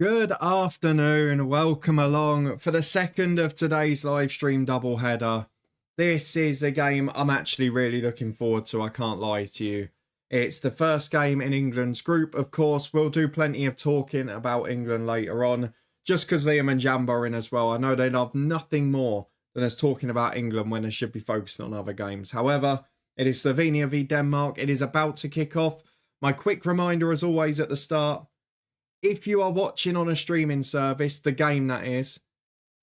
Good afternoon. Welcome along for the second of today's live stream doubleheader. This is a game I'm actually really looking forward to, I can't lie to you. It's the first game in England's group, of course. We'll do plenty of talking about England later on, just because Liam and Jambo are in as well. I know they love nothing more than us talking about England when they should be focusing on other games. However, it is Slovenia v Denmark. It is about to kick off. My quick reminder, as always, at the start, if you are watching on a streaming service, the game that is,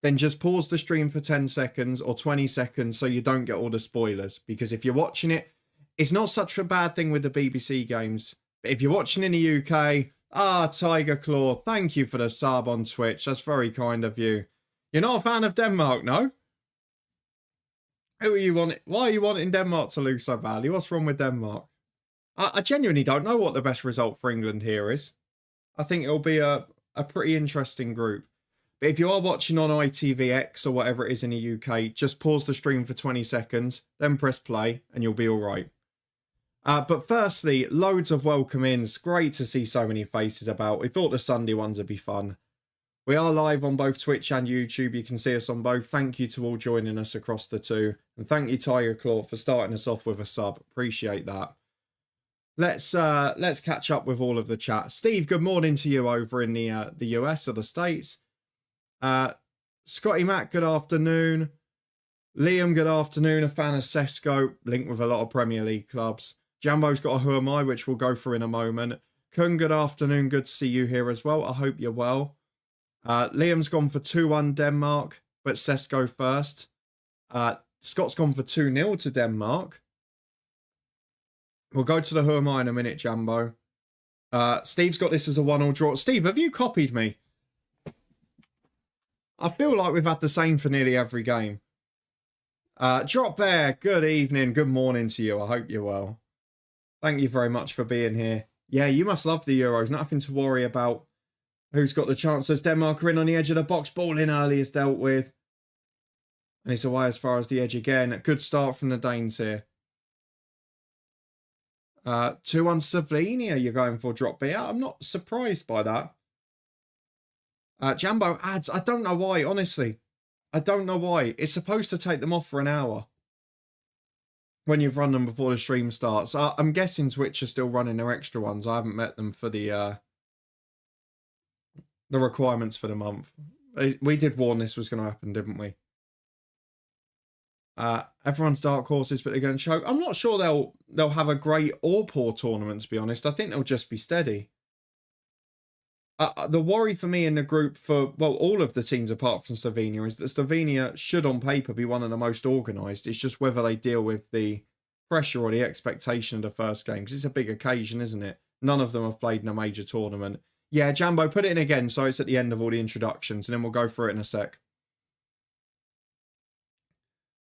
then just pause the stream for 10 seconds or 20 seconds so you don't get all the spoilers. Because if you're watching it, it's not such a bad thing with the BBC games. But if you're watching in the UK, Tiger Claw, thank you for the sub on Twitch. That's very kind of you. You're not a fan of Denmark, no? Who are you wanting? Why are you wanting Denmark to lose so badly? What's wrong with Denmark? I genuinely don't know what the best result for England here is. I think it'll be a pretty interesting group. But if you are watching on ITVX or whatever it is in the UK, just pause the stream for 20 seconds, then press play, and you'll be all right. But firstly, loads of welcome ins. Great to see so many faces about. We thought the Sunday ones would be fun. We are live on both Twitch and YouTube. You can see us on both. Thank you to all joining us across the two. And thank you, Tiger Claw, for starting us off with a sub. Appreciate that. Let's catch up with all of the chat. Steve, good morning to you over in the US or the States. Scotty Mac, good afternoon. Liam, good afternoon. A fan of Sesko, linked with a lot of Premier League clubs. Jambo's got a Who Am I, which we'll go through in a moment. Kun, good afternoon. Good to see you here as well. I hope you're well. Liam's gone for 2-1 Denmark, but Sesko first. Scott's gone for 2-0 to Denmark. We'll go to the Who Am I in a minute, Jambo. Steve's got this as a 1-1 draw. Steve, have you copied me? I feel like we've had the same for nearly every game. Drop Bear, good evening, good morning to you. I hope you're well. Thank you very much for being here. Yeah, you must love the Euros. Nothing to worry about. Who's got the chances? Denmark are in on the edge of the box. Ball in early is dealt with. And it's away as far as the edge again. A good start from the Danes here. 2-1 Slovenia you're going for, Drop Beer. I'm not surprised by that. Jambo adds, I don't know why, honestly. I don't know why. It's supposed to take them off for an hour when you've run them before the stream starts. I'm guessing Twitch are still running their extra ones. I haven't met them for the requirements for the month. We did warn this was going to happen, didn't we? Everyone's dark horses, but they're going to choke. I'm not sure they'll have a great or poor tournament, to be honest. I think they'll just be steady. The worry for me in the group for, well, all of the teams apart from Slovenia is that Slovenia should on paper be one of the most organised. It's just whether they deal with the pressure or the expectation of the first game, because it's a big occasion, isn't it? None of them have played in a major tournament. Yeah, Jambo, put it in again so it's at the end of all the introductions, and then we'll go through it in a sec.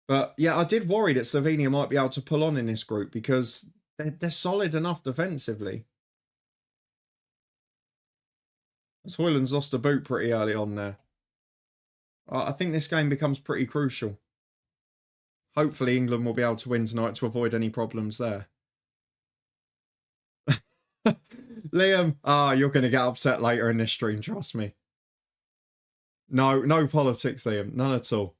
But yeah, I did worry that Slovenia might be able to pull on in this group because they're solid enough defensively. Hoyland's lost a boot pretty early on there. I think this game becomes pretty crucial. Hopefully England will be able to win tonight to avoid any problems there. Liam, you're going to get upset later in this stream, trust me. No politics, Liam. None at all.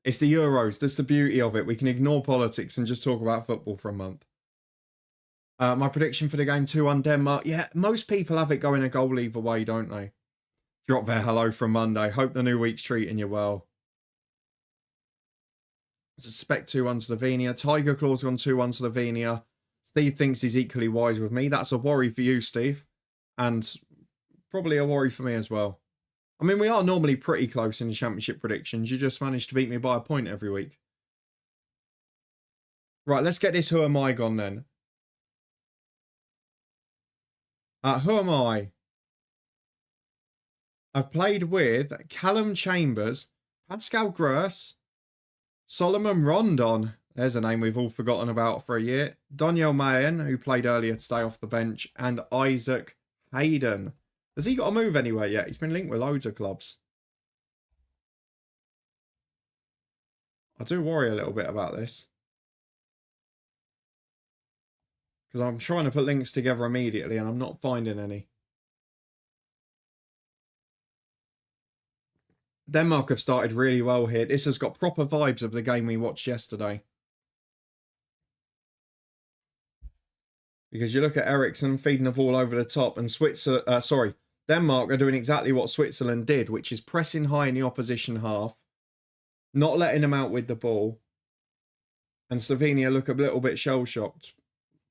It's the Euros. That's the beauty of it. We can ignore politics and just talk about football for a month. My prediction for the game, 2-1 Denmark. Yeah, most people have it going a goal either way, don't they? Drop their hello from Monday. Hope the new week's treating you well. I suspect 2-1 Slovenia. Tiger Claw's gone 2-1 Slovenia. Steve thinks he's equally wise with me. That's a worry for you, Steve. And probably a worry for me as well. I mean, we are normally pretty close in the championship predictions. You just managed to beat me by a point every week. Right, let's get this Who Am I gone then. Who am I? I've played with Callum Chambers, Pascal Gross, Solomon Rondon. There's a name we've all forgotten about for a year. Daniel Mayen, who played earlier today off the bench, and Isaac Hayden. Has he got to move anywhere yet? He's been linked with loads of clubs. I do worry a little bit about this. Because I'm trying to put links together immediately and I'm not finding any. Denmark have started really well here. This has got proper vibes of the game we watched yesterday. Because you look at Eriksson feeding the ball over the top, and Denmark are doing exactly what Switzerland did, which is pressing high in the opposition half, not letting them out with the ball. And Slovenia look a little bit shell-shocked.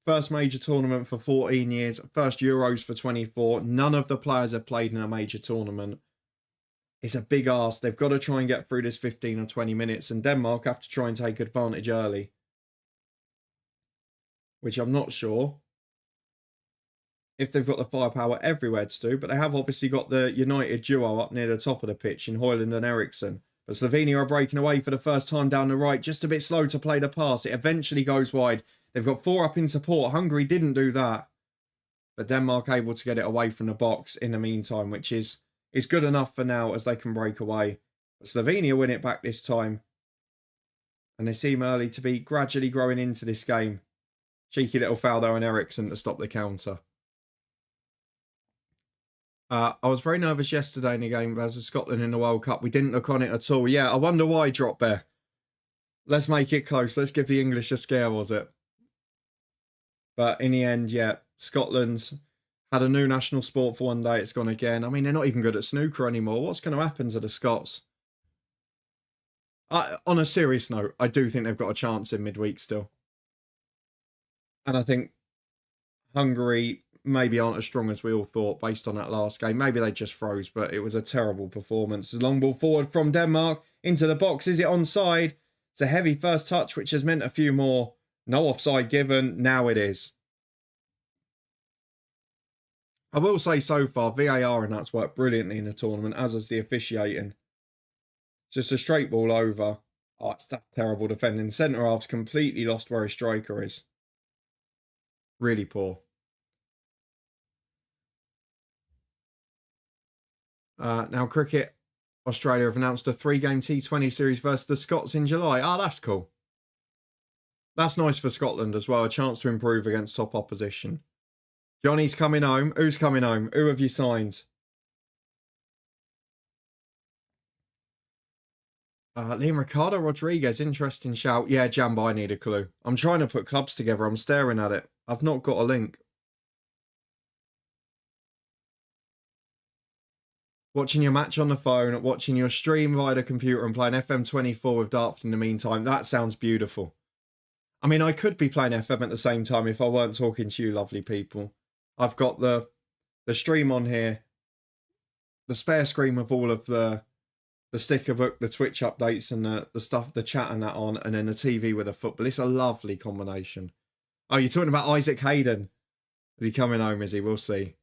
First major tournament for 14 years, first Euros for 24. None of the players have played in a major tournament. It's a big ask. They've got to try and get through this 15 or 20 minutes, and Denmark have to try and take advantage early. Which I'm not sure if they've got the firepower everywhere to do, but they have obviously got the United duo up near the top of the pitch in Højlund and Eriksson. But Slovenia are breaking away for the first time down the right, just a bit slow to play the pass. It eventually goes wide. They've got 4 up in support. Hungary didn't do that. But Denmark able to get it away from the box in the meantime, which is good enough for now as they can break away. But Slovenia win it back this time. And they seem early to be gradually growing into this game. Cheeky little foul though on Eriksson to stop the counter. I was very nervous yesterday in the game versus Scotland in the World Cup. We didn't look on it at all. Yeah, I wonder why drop there. Let's make it close. Let's give the English a scare, was it? But in the end, yeah, Scotland's had a new national sport for one day. It's gone again. I mean, they're not even good at snooker anymore. What's going to happen to the Scots? On a serious note, I do think they've got a chance in midweek still. And I think Hungary maybe aren't as strong as we all thought based on that last game. Maybe they just froze, but it was a terrible performance. Long ball forward from Denmark into the box. Is it onside? It's a heavy first touch, which has meant a few more. No offside given. Now it is. I will say so far, VAR and that's worked brilliantly in the tournament, as has the officiating. Just a straight ball over. Oh, it's that terrible defending. Centre half's completely lost where his striker is. Really poor. Now, cricket, Australia have announced a 3-game T20 series versus the Scots in July. Ah, that's cool. That's nice for Scotland as well. A chance to improve against top opposition. Johnny's coming home. Who's coming home? Who have you signed? Liam Ricardo Rodriguez, interesting shout. Yeah, Jambo, I need a clue. I'm trying to put clubs together. I'm staring at it. I've not got a link. Watching your match on the phone, watching your stream via the computer and playing FM24 with Dartford in the meantime. That sounds beautiful. I mean, I could be playing FM at the same time if I weren't talking to you lovely people. I've got the stream on here. The spare screen with all of the sticker book, the Twitch updates and the stuff, the chat and that on, and then the TV with the football. It's a lovely combination. Oh, you're talking about Isaac Hayden. Is he coming home, is he? We'll see.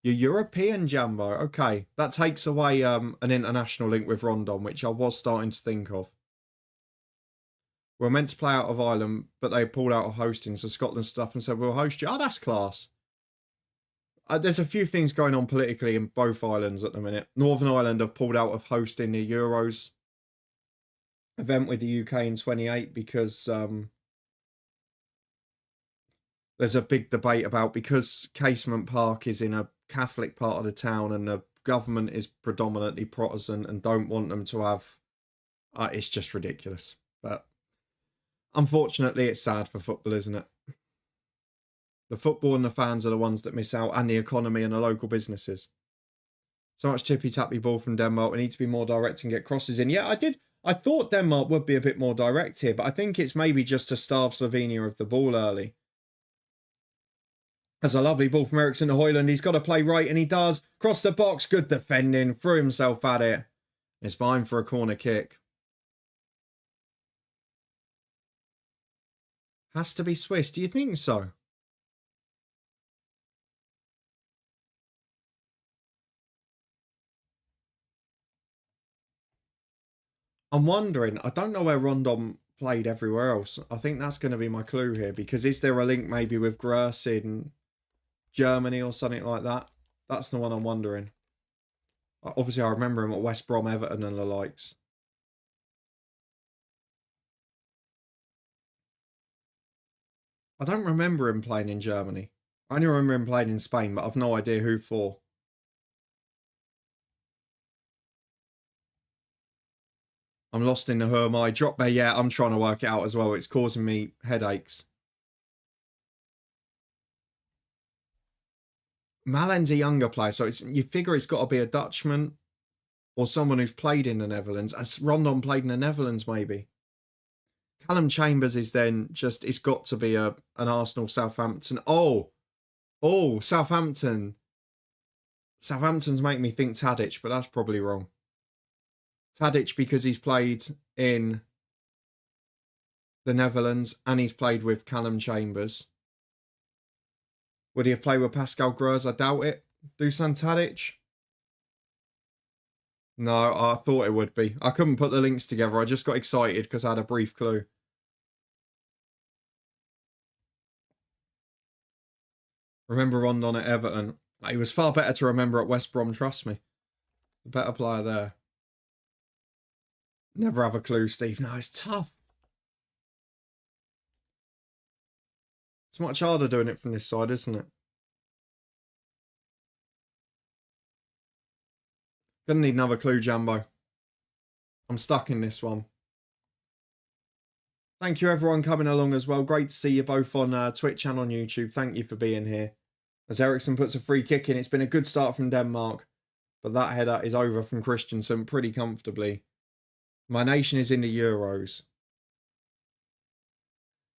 Your European Jambo. Okay. That takes away an international link with Rondon, which I was starting to think of. We're meant to play out of Ireland, but they pulled out of hosting, so Scotland stood up and said, we'll host you. Oh, that's class. There's a few things going on politically in both islands at the minute. Northern Ireland have pulled out of hosting the Euros event with the UK in 28 because there's a big debate about, because Casement Park is in a Catholic part of the town and the government is predominantly Protestant and don't want them to have... it's just ridiculous. But unfortunately, it's sad for football, isn't it? The football and the fans are the ones that miss out, and the economy and the local businesses. So much tippy-tappy ball from Denmark. We need to be more direct and get crosses in. Yeah, I thought Denmark would be a bit more direct here, but I think it's maybe just to starve Slovenia of the ball early. That's a lovely ball from Eriksson to Højlund. He's got to play right, and he does. Cross the box, good defending. Threw himself at it. It's behind for a corner kick. Has to be Swiss. Do you think so? I'm wondering, I don't know where Rondon played everywhere else. I think that's going to be my clue here, because is there a link maybe with Gross in Germany or something like that? That's the one I'm wondering. Obviously, I remember him at West Brom, Everton and the likes. I don't remember him playing in Germany. I only remember him playing in Spain, but I've no idea who for. I'm lost in the who am I. Drop there, yeah, I'm trying to work it out as well. It's causing me headaches. Malen's a younger player, so you figure it's got to be a Dutchman or someone who's played in the Netherlands. As Rondon played in the Netherlands, maybe. Callum Chambers is then just, it's got to be an Arsenal Southampton. Oh, Southampton. Southampton's make me think Tadic, but that's probably wrong. Tadic because he's played in the Netherlands and he's played with Callum Chambers. Would he have played with Pascal Gross? I doubt it. Dusan Tadic? No, I thought it would be. I couldn't put the links together. I just got excited because I had a brief clue. Remember Rondon at Everton. He was far better to remember at West Brom, trust me. A better player there. Never have a clue, Steve. No, it's tough. It's much harder doing it from this side, isn't it? Gonna need another clue, Jambo. I'm stuck in this one. Thank you everyone coming along as well. Great to see you both on Twitch and on YouTube. Thank you for being here. As Eriksson puts a free kick in, it's been a good start from Denmark. But that header is over from Christensen pretty comfortably. My nation is in the Euros.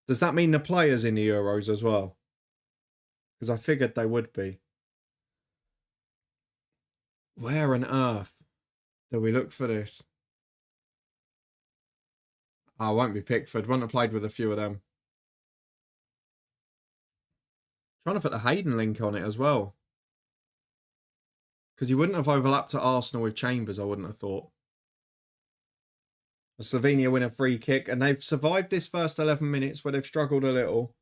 Does that mean the players in the Euros as well? Because I figured they would be. Where on earth do we look for this? Oh, it won't be Pickford. Wouldn't have played with a few of them. Trying to put the Hayden link on it as well. Because he wouldn't have overlapped at Arsenal with Chambers, I wouldn't have thought. Slovenia win a free kick, and they've survived this first 11 minutes where they've struggled a little.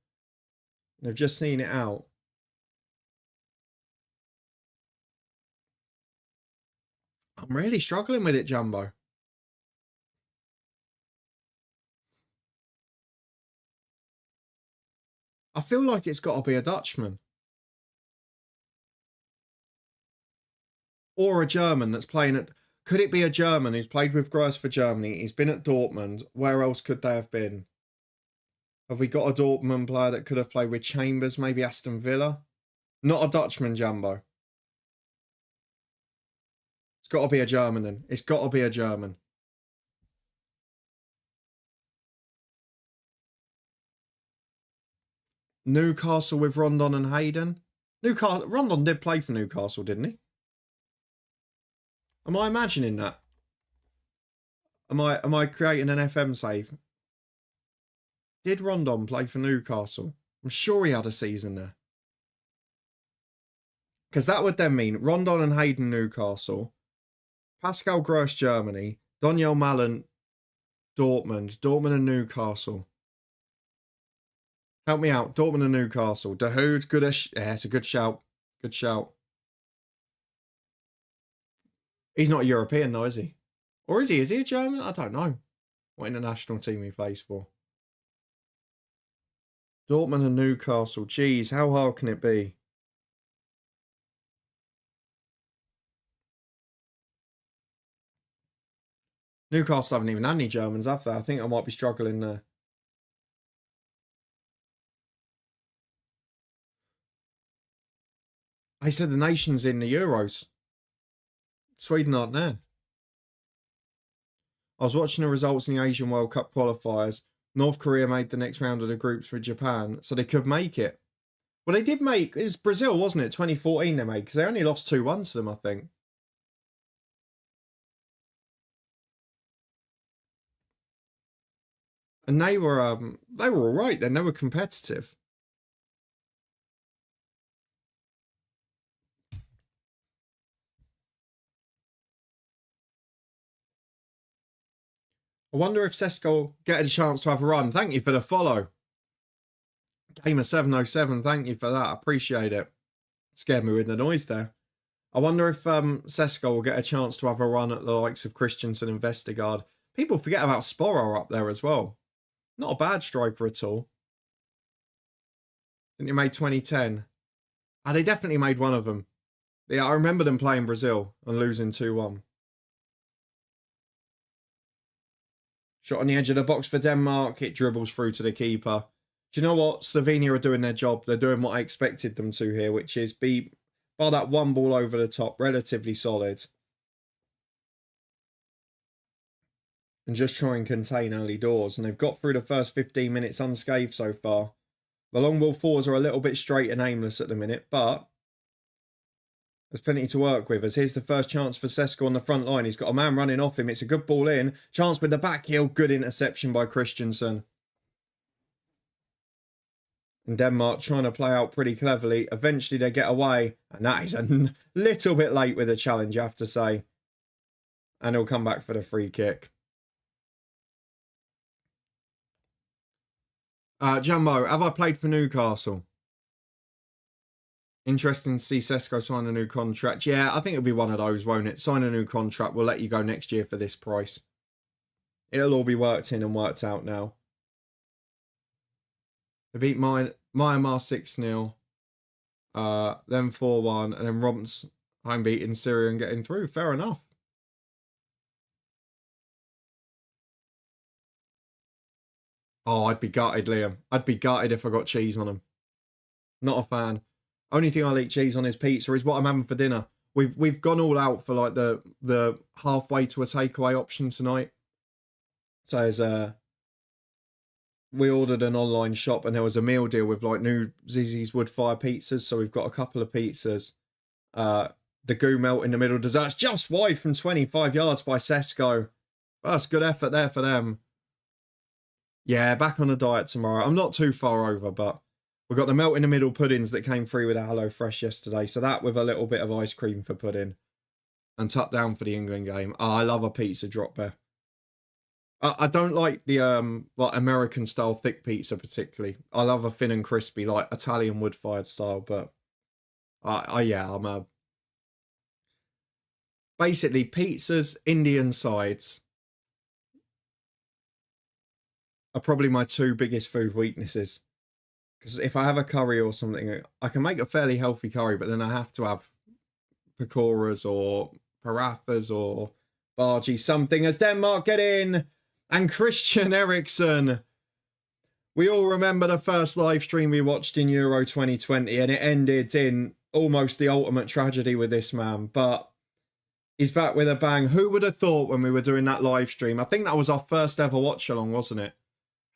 They've just seen it out. I'm really struggling with it, Jumbo. I feel like it's got to be a Dutchman. Or a German that's playing at... Could it be a German who's played with Gross for Germany? He's been at Dortmund. Where else could they have been? Have we got a Dortmund player that could have played with Chambers? Maybe Aston Villa? Not a Dutchman, Jumbo. It's got to be a German then. It's got to be a German. Newcastle with Rondon and Hayden. Rondon did play for Newcastle, didn't he? Am I imagining that? Am I creating an FM save? Did Rondon play for Newcastle? I'm sure he had a season there. Because that would then mean Rondon and Hayden Newcastle, Pascal Gross Germany, Daniel Malen Dortmund and Newcastle. Help me out. Dortmund and Newcastle. Dahoud, goodish. Yeah, it's a good shout. Good shout. He's not a European though, is he? Or is he? Is he a German? I don't know what international team he plays for. Dortmund and Newcastle. Jeez, how hard can it be? Newcastle haven't even had any Germans, have they? I think I might be struggling there. I said the nation's in the Euros. Sweden aren't there. I was watching the results in the Asian World Cup qualifiers. North Korea made the next round of the groups with Japan, so they could make it. Well, they did make... It's Brazil, wasn't it? 2014 they made, because they only lost 2-1 to them, I think. And they were all right then. They were competitive. I wonder if Sesko get a chance to have a run. Thank you for the follow. Gamer707, thank you for that. I appreciate it. Scared me with the noise there. I wonder if Sesko will get a chance to have a run at the likes of Christensen and Vestergaard. People forget about Sporro up there as well. Not a bad striker at all. Didn't he made 2010? They definitely made one of them. Yeah, I remember them playing Brazil and losing 2-1. Shot on the edge of the box for Denmark. It dribbles through to the keeper. Do you know what? Slovenia are doing their job. They're doing what I expected them to here, which is be, bar that one ball over the top, relatively solid. And just try and contain early doors. And they've got through the first 15 minutes unscathed so far. The long ball fours are a little bit straight and aimless at the minute, but there's plenty to work with. As here's the first chance for Sesko on the front line. He's got a man running off him. It's a good ball in. Chance with the back heel. Good interception by Christensen. And Denmark trying to play out pretty cleverly. Eventually they get away. And that is a little bit late with the challenge, I have to say. And he'll come back for the free kick. Jumbo, have I played for Newcastle? Interesting to see Sesko sign a new contract. Yeah, I think it'll be one of those, won't it? Sign a new contract. We'll let you go next year for this price. It'll all be worked in and worked out now. They beat Myanmar 6-0. Then 4-1. And then Romp's home beating Syria and getting through. Fair enough. Oh, I'd be gutted, Liam. I'd be gutted if I got cheese on them. Not a fan. Only thing I'll eat cheese on is pizza is what I'm having for dinner. We've gone all out for like the halfway to a takeaway option tonight. So as we ordered an online shop and there was a meal deal with like new Zizzi's wood fire pizzas. So we've got a couple of pizzas. The goo melt in the middle. Desserts just wide from 25 yards by Sesko. That's good effort there for them. Yeah, back on a diet tomorrow. I'm not too far over, but we've got the melt in the middle puddings that came free with our HelloFresh yesterday. So that with a little bit of ice cream for pudding. And tucked down for the England game. Oh, I love a pizza drop there. I don't like the like American style thick pizza particularly. I love a thin and crispy, like Italian wood fired style, but I'm basically pizzas, Indian sides are probably my two biggest food weaknesses. Because if I have a curry or something, I can make a fairly healthy curry, but then I have to have pakoras or parathas or bhaji, something as Denmark get in. And Christian Eriksen. We all remember the first live stream we watched in Euro 2020 and it ended in almost the ultimate tragedy with this man. But he's back with a bang. Who would have thought when we were doing that live stream? I think that was our first ever watch along, wasn't it?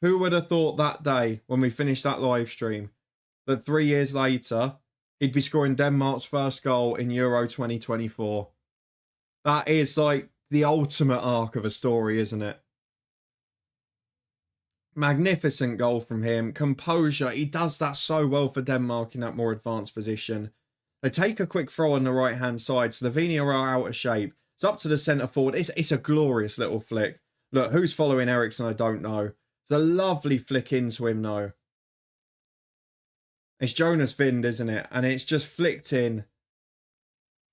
Who would have thought that day when we finished that live stream that 3 years later he'd be scoring Denmark's first goal in Euro 2024? That is like the ultimate arc of a story, isn't it? Magnificent goal from him. Composure. He does that so well for Denmark in that more advanced position. They take a quick throw on the right-hand side. Slovenia are out of shape. It's up to the centre forward. It's a glorious little flick. Look, who's following Eriksen? I don't know. It's a lovely flick into him, though. It's Jonas Vind, isn't it? And it's just flicked in.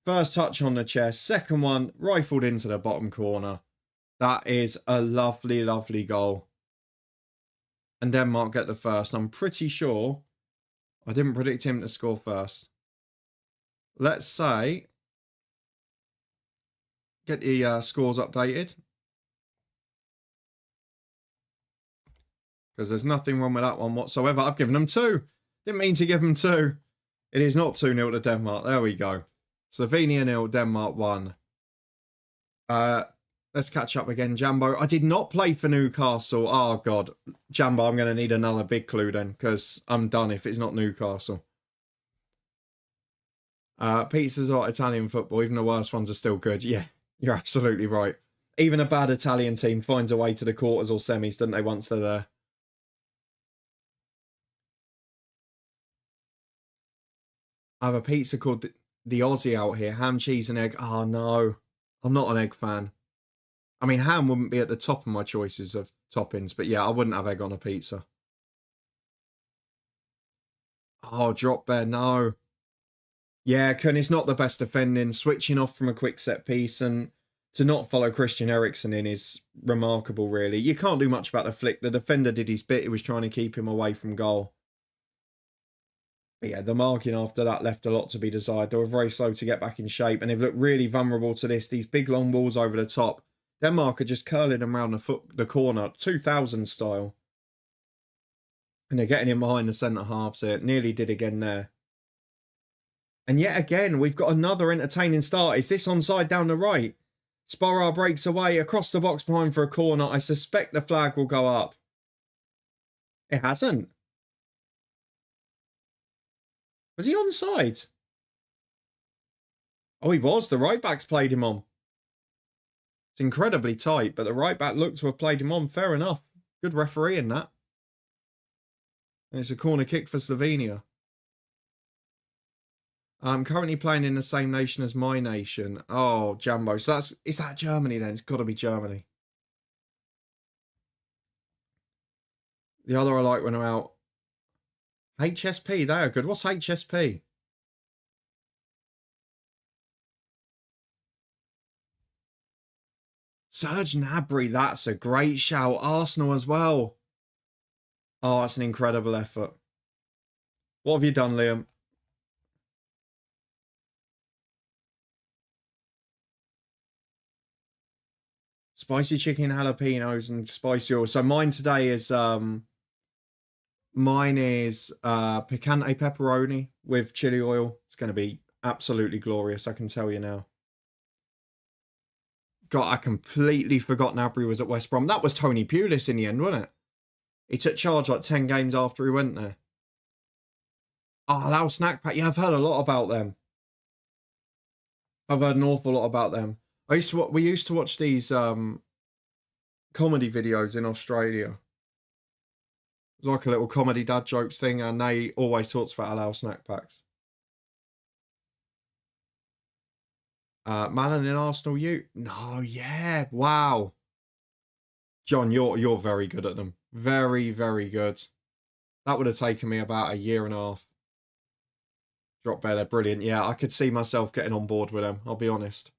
First touch on the chest. Second one, rifled into the bottom corner. That is a lovely, lovely goal. And Denmark get the first. I'm pretty sure I didn't predict him to score first. Let's say, get the scores updated. Because there's nothing wrong with that one whatsoever. I've given them 2. Didn't mean to give them 2. It is not 2-0 to Denmark. There we go. Slovenia 0, Denmark 1. Let's catch up again, Jambo. I did not play for Newcastle. Oh, God. Jambo, I'm going to need another big clue then. Because I'm done if it's not Newcastle. Pizzas are Italian football. Even the worst ones are still good. Yeah, you're absolutely right. Even a bad Italian team finds a way to the quarters or semis, don't they, once they're there? I have a pizza called the Aussie out here. Ham, cheese and egg. Oh, no. I'm not an egg fan. I mean, ham wouldn't be at the top of my choices of toppings. But yeah, I wouldn't have egg on a pizza. Oh, drop there. No. Yeah, Kun, it's not the best defending. Switching off from a quick set piece and to not follow Christian Eriksen in is remarkable, really. You can't do much about the flick. The defender did his bit. He was trying to keep him away from goal. But yeah, the marking after that left a lot to be desired. They were very slow to get back in shape and they've looked really vulnerable to this. These big long balls over the top. Denmark are just curling them around the corner, 2000 style. And they're getting in behind the centre halves here. Nearly did again there. And yet again, we've got another entertaining start. Is this onside down the right? Sporar breaks away across the box behind for a corner. I suspect the flag will go up. It hasn't. Was he onside? Oh, he was. The right back's played him on. It's incredibly tight, but the right back looked to have played him on. Fair enough. Good referee in that. And it's a corner kick for Slovenia. I'm currently playing in the same nation as my nation. Oh, Jambo. So is that Germany then? It's got to be Germany. The other I like when I'm out. HSP, they are good. What's HSP? Serge Gnabry, that's a great shout. Arsenal as well. Oh, that's an incredible effort. What have you done, Liam? Spicy chicken, jalapenos, and spicy oil. So mine today is picante pepperoni with chili oil. It's going to be absolutely glorious, I can tell you now. God, I completely forgot Gnabry was at West Brom. That was Tony Pulis in the end, wasn't it? He took charge like 10 games after he went there. Oh, Lao Snack Pack. Yeah, I've heard a lot about them. I've heard an awful lot about them. We used to watch these comedy videos in Australia. It was like a little comedy dad jokes thing, and they always talked about Allow snack packs. Malin in Arsenal, you? No, yeah, wow. John, you're very good at them. Very, very good. That would have taken me about a year and a half. Drop bear, they're brilliant. Yeah, I could see myself getting on board with them, I'll be honest.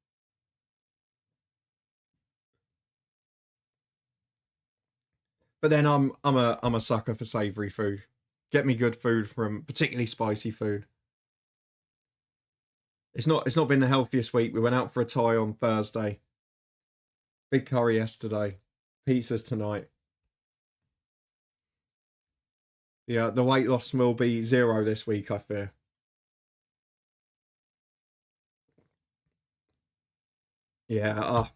But then I'm a sucker for savoury food. Get me good food from particularly spicy food. It's not been the healthiest week. We went out for a Thai on Thursday. Big curry yesterday. Pizzas tonight. Yeah, the weight loss will be 0 this week, I fear. Yeah,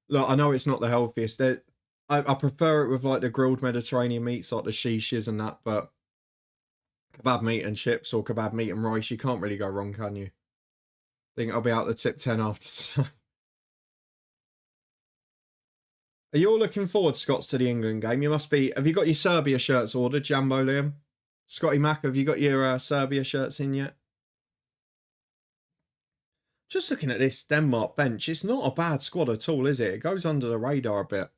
look, I know it's not the healthiest. I prefer it with like the grilled Mediterranean meats, like the shishes and that, but kebab meat and chips or kebab meat and rice, you can't really go wrong, can you? I think I'll be out the tip 10 after. Are you all looking forward, Scots, to the England game? You must be. Have you got your Serbia shirts ordered, Jambo Liam? Scotty Mac, have you got your Serbia shirts in yet? Just looking at this Denmark bench, it's not a bad squad at all, is it? It goes under the radar a bit.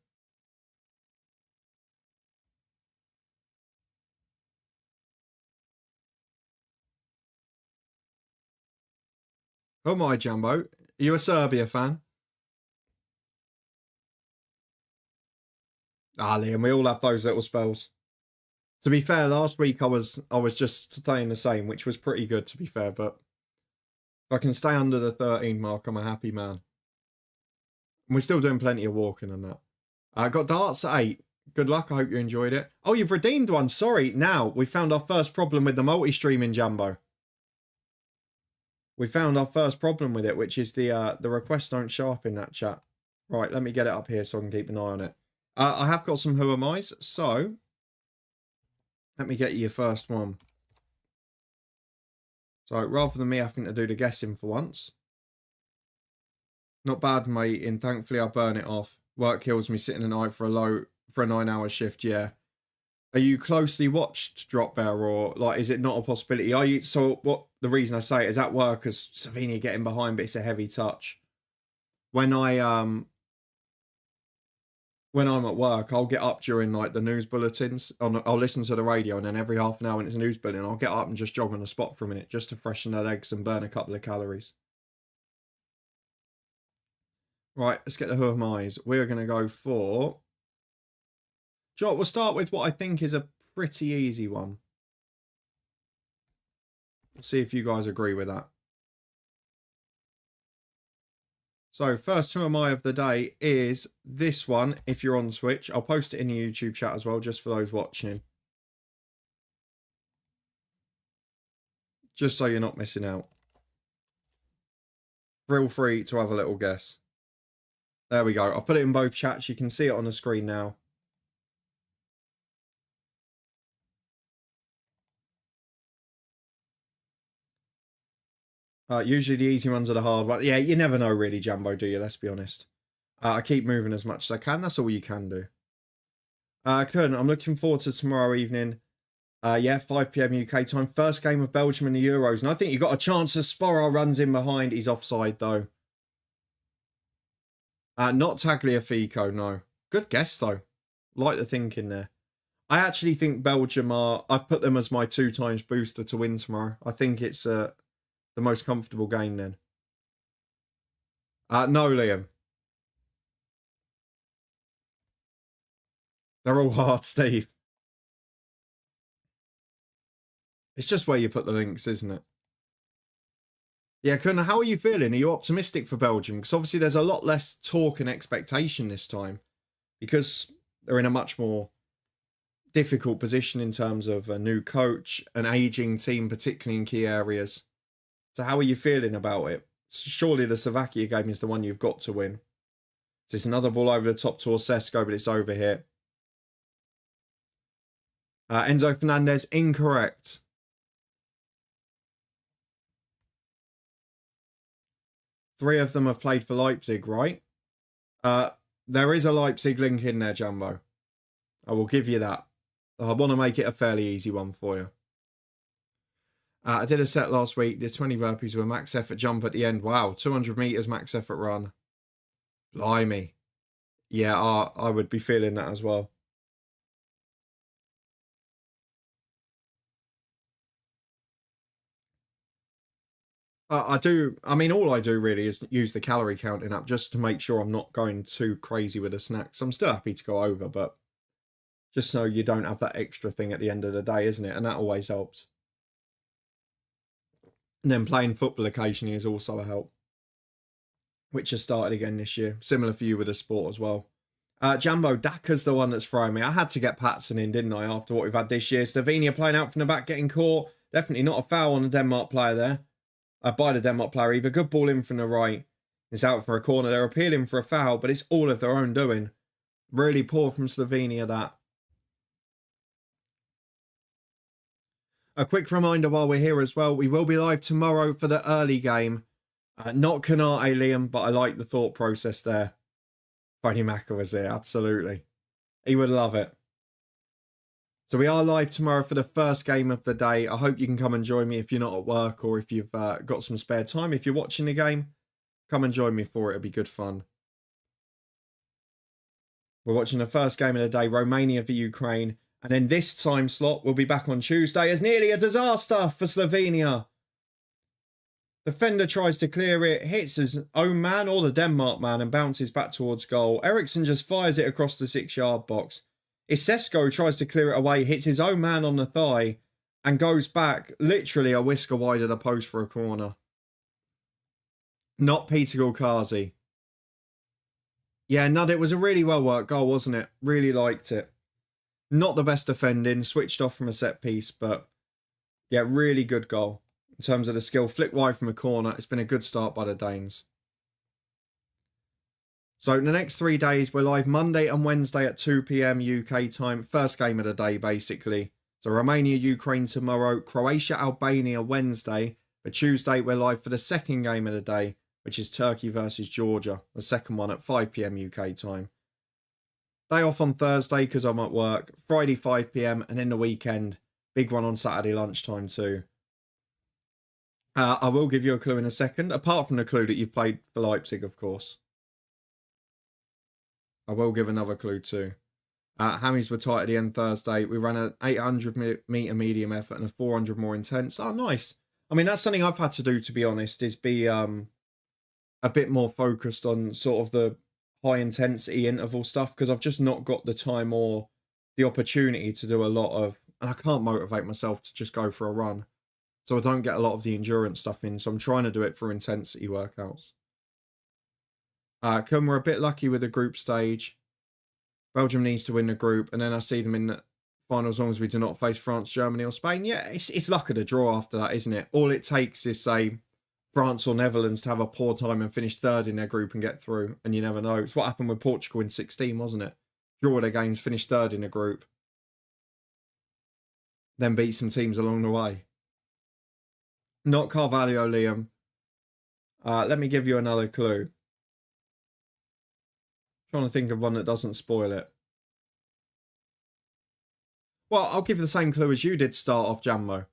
Oh my, Jambo. Are you a Serbia fan? Ah, Liam, we all have those little spells. To be fair, last week I was just staying the same, which was pretty good, to be fair, but if I can stay under the 13 mark, I'm a happy man. And we're still doing plenty of walking and that. I got darts at 8. Good luck, I hope you enjoyed it. Oh, you've redeemed one, sorry. Now, we found our first problem with the multi-streaming, Jambo. We found our first problem with it, which is the requests don't show up in that chat. Right, let me get it up here so I can keep an eye on it. I have got some Who Am I's, so let me get you your first one. So rather than me having to do the guessing for once. Not bad, mate, and thankfully I burn it off. Work kills me sitting at night for a 9-hour shift, yeah. Are you closely watched, Drop Bear, or like is it not a possibility? Are you what the reason I say it is at work as Slovenia getting behind, but it's a heavy touch. When I'm at work, I'll get up during like the news bulletins. I'll listen to the radio, and then every half an hour when it's a news bulletin, I'll get up and just jog on the spot for a minute just to freshen the legs and burn a couple of calories. Right, let's get the Who Am I's. We're going to go for... Joe, we'll start with what I think is a pretty easy one. See if you guys agree with that. So, first who am I of the day is this one. If you're on Twitch, I'll post it in the YouTube chat as well, just for those watching. Just so you're not missing out. Feel free to have a little guess. There we go. I'll put it in both chats. You can see it on the screen now. Usually the easy ones are the hard ones. Yeah, you never know really, Jambo, do you? Let's be honest. I keep moving as much as I can. That's all you can do. I couldn't. I'm looking forward to tomorrow evening. Yeah, 5 p.m. UK time. First game of Belgium in the Euros. And I think you got a chance as Sporro runs in behind. He's offside, though. Not Tagliafico, no. Good guess, though. Like the thinking there. I actually think Belgium are... I've put them as my 2 times booster to win tomorrow. I think it's the most comfortable game then. No, Liam. They're all hard, Steve. It's just where you put the links, isn't it? Yeah, Kun, how are you feeling? Are you optimistic for Belgium? Because obviously there's a lot less talk and expectation this time. Because they're in a much more difficult position in terms of a new coach, an ageing team, particularly in key areas. So how are you feeling about it? Surely the Slovakia game is the one you've got to win. So it's another ball over the top to Sesko, but it's over here. Enzo Fernandez, incorrect. Three of them have played for Leipzig, right? There is a Leipzig link in there, Jumbo. I will give you that. I want to make it a fairly easy one for you. I did a set last week. Did 20 burpees with a max effort jump at the end. Wow, 200 meters max effort run. Blimey. Yeah, I would be feeling that as well. I do. I mean, all I do really is use the calorie counting app just to make sure I'm not going too crazy with the snacks. I'm still happy to go over, but just so you don't have that extra thing at the end of the day, isn't it? And that always helps. And then playing football occasionally is also a help, which has started again this year. Similar for you with the sport as well. Jambo, Daka's the one that's throwing me. I had to get Patson in, didn't I, after what we've had this year. Slovenia playing out from the back, getting caught. Definitely not a foul on the Denmark player there. By the Denmark player either. Good ball in from the right. It's out for a corner. They're appealing for a foul, but it's all of their own doing. Really poor from Slovenia, that. A quick reminder while we're here as well, we will be live tomorrow for the early game. Not Canate, Liam, but I like the thought process there. Funny Macca was here, absolutely. He would love it. So we are live tomorrow for the first game of the day. I hope you can come and join me if you're not at work or if you've got some spare time. If you're watching the game, come and join me for it. It'll be good fun. We're watching the first game of the day, Romania v Ukraine. And then this time slot will be back on Tuesday as nearly a disaster for Slovenia. Defender tries to clear it, hits his own man or the Denmark man and bounces back towards goal. Eriksson just fires it across the 6-yard box. Sesko tries to clear it away, hits his own man on the thigh and goes back literally a whisker wide of the post for a corner. Not Peter Gulkazi. Yeah, no, it was a really well worked goal, wasn't it? Really liked it. Not the best defending, switched off from a set piece, but yeah, really good goal. In terms of the skill, flick wide from a corner. It's been a good start by the Danes. So in the next 3 days, we're live Monday and Wednesday at 2 p.m. UK time. First game of the day, basically. So Romania, Ukraine tomorrow. Croatia, Albania Wednesday. But Tuesday, we're live for the second game of the day, which is Turkey versus Georgia. The second one at 5 p.m. UK time. Day off on Thursday because I'm at work. Friday, 5 p.m. and then the weekend. Big one on Saturday lunchtime too. I will give you a clue in a second. Apart from the clue that you've played for Leipzig, of course. I will give another clue too. Hammies were tight at the end Thursday. We ran an 800 metre medium effort and a 400 more intense. Oh, nice. I mean, that's something I've had to do, to be honest, is be a bit more focused on sort of the high intensity interval stuff because I've just not got the time or the opportunity to do a lot of, and I can't motivate myself to just go for a run. So I don't get a lot of the endurance stuff in. So I'm trying to do it for intensity workouts. We're a bit lucky with the group stage. Belgium needs to win the group, and then I see them in the final as long as we do not face France, Germany or Spain. Yeah, it's luck of the draw after that, isn't it? All it takes is, say, France or Netherlands to have a poor time and finish third in their group and get through, and you never know. It's what happened with Portugal in 16, wasn't it? Draw their games, finish third in the group, then beat some teams along the way. Not Carvalho, Liam. Let me give you another clue. Trying to think of one that doesn't spoil it. Well, I'll give the same clue as you did to start off, Jammo.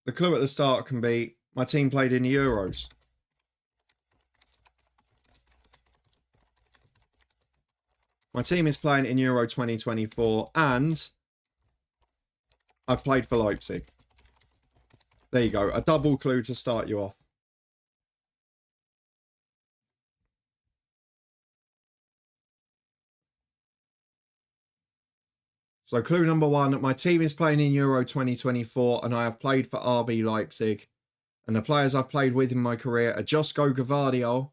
The clue at the start can be, my team played in the Euros. My team is playing in Euro 2024 and I've played for Leipzig. There you go. A double clue to start you off. So clue number one, my team is playing in Euro 2024 and I have played for RB Leipzig. And the players I've played with in my career are Josko Gvardiol,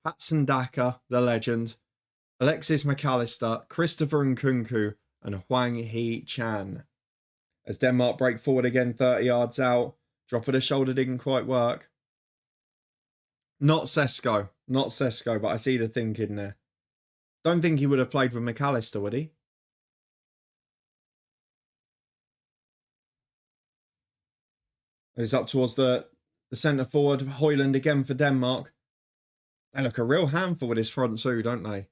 Patson Daka, the legend, Alexis McAllister, Christopher Nkunku, and Hwang Hee-chan. As Denmark break forward again 30 yards out, drop of the shoulder didn't quite work. Not Sesko, but I see the thinking there. Don't think he would have played with McAllister, would he? It's up towards the centre forward, Højlund again for Denmark. They look a real handful with this front two, don't they?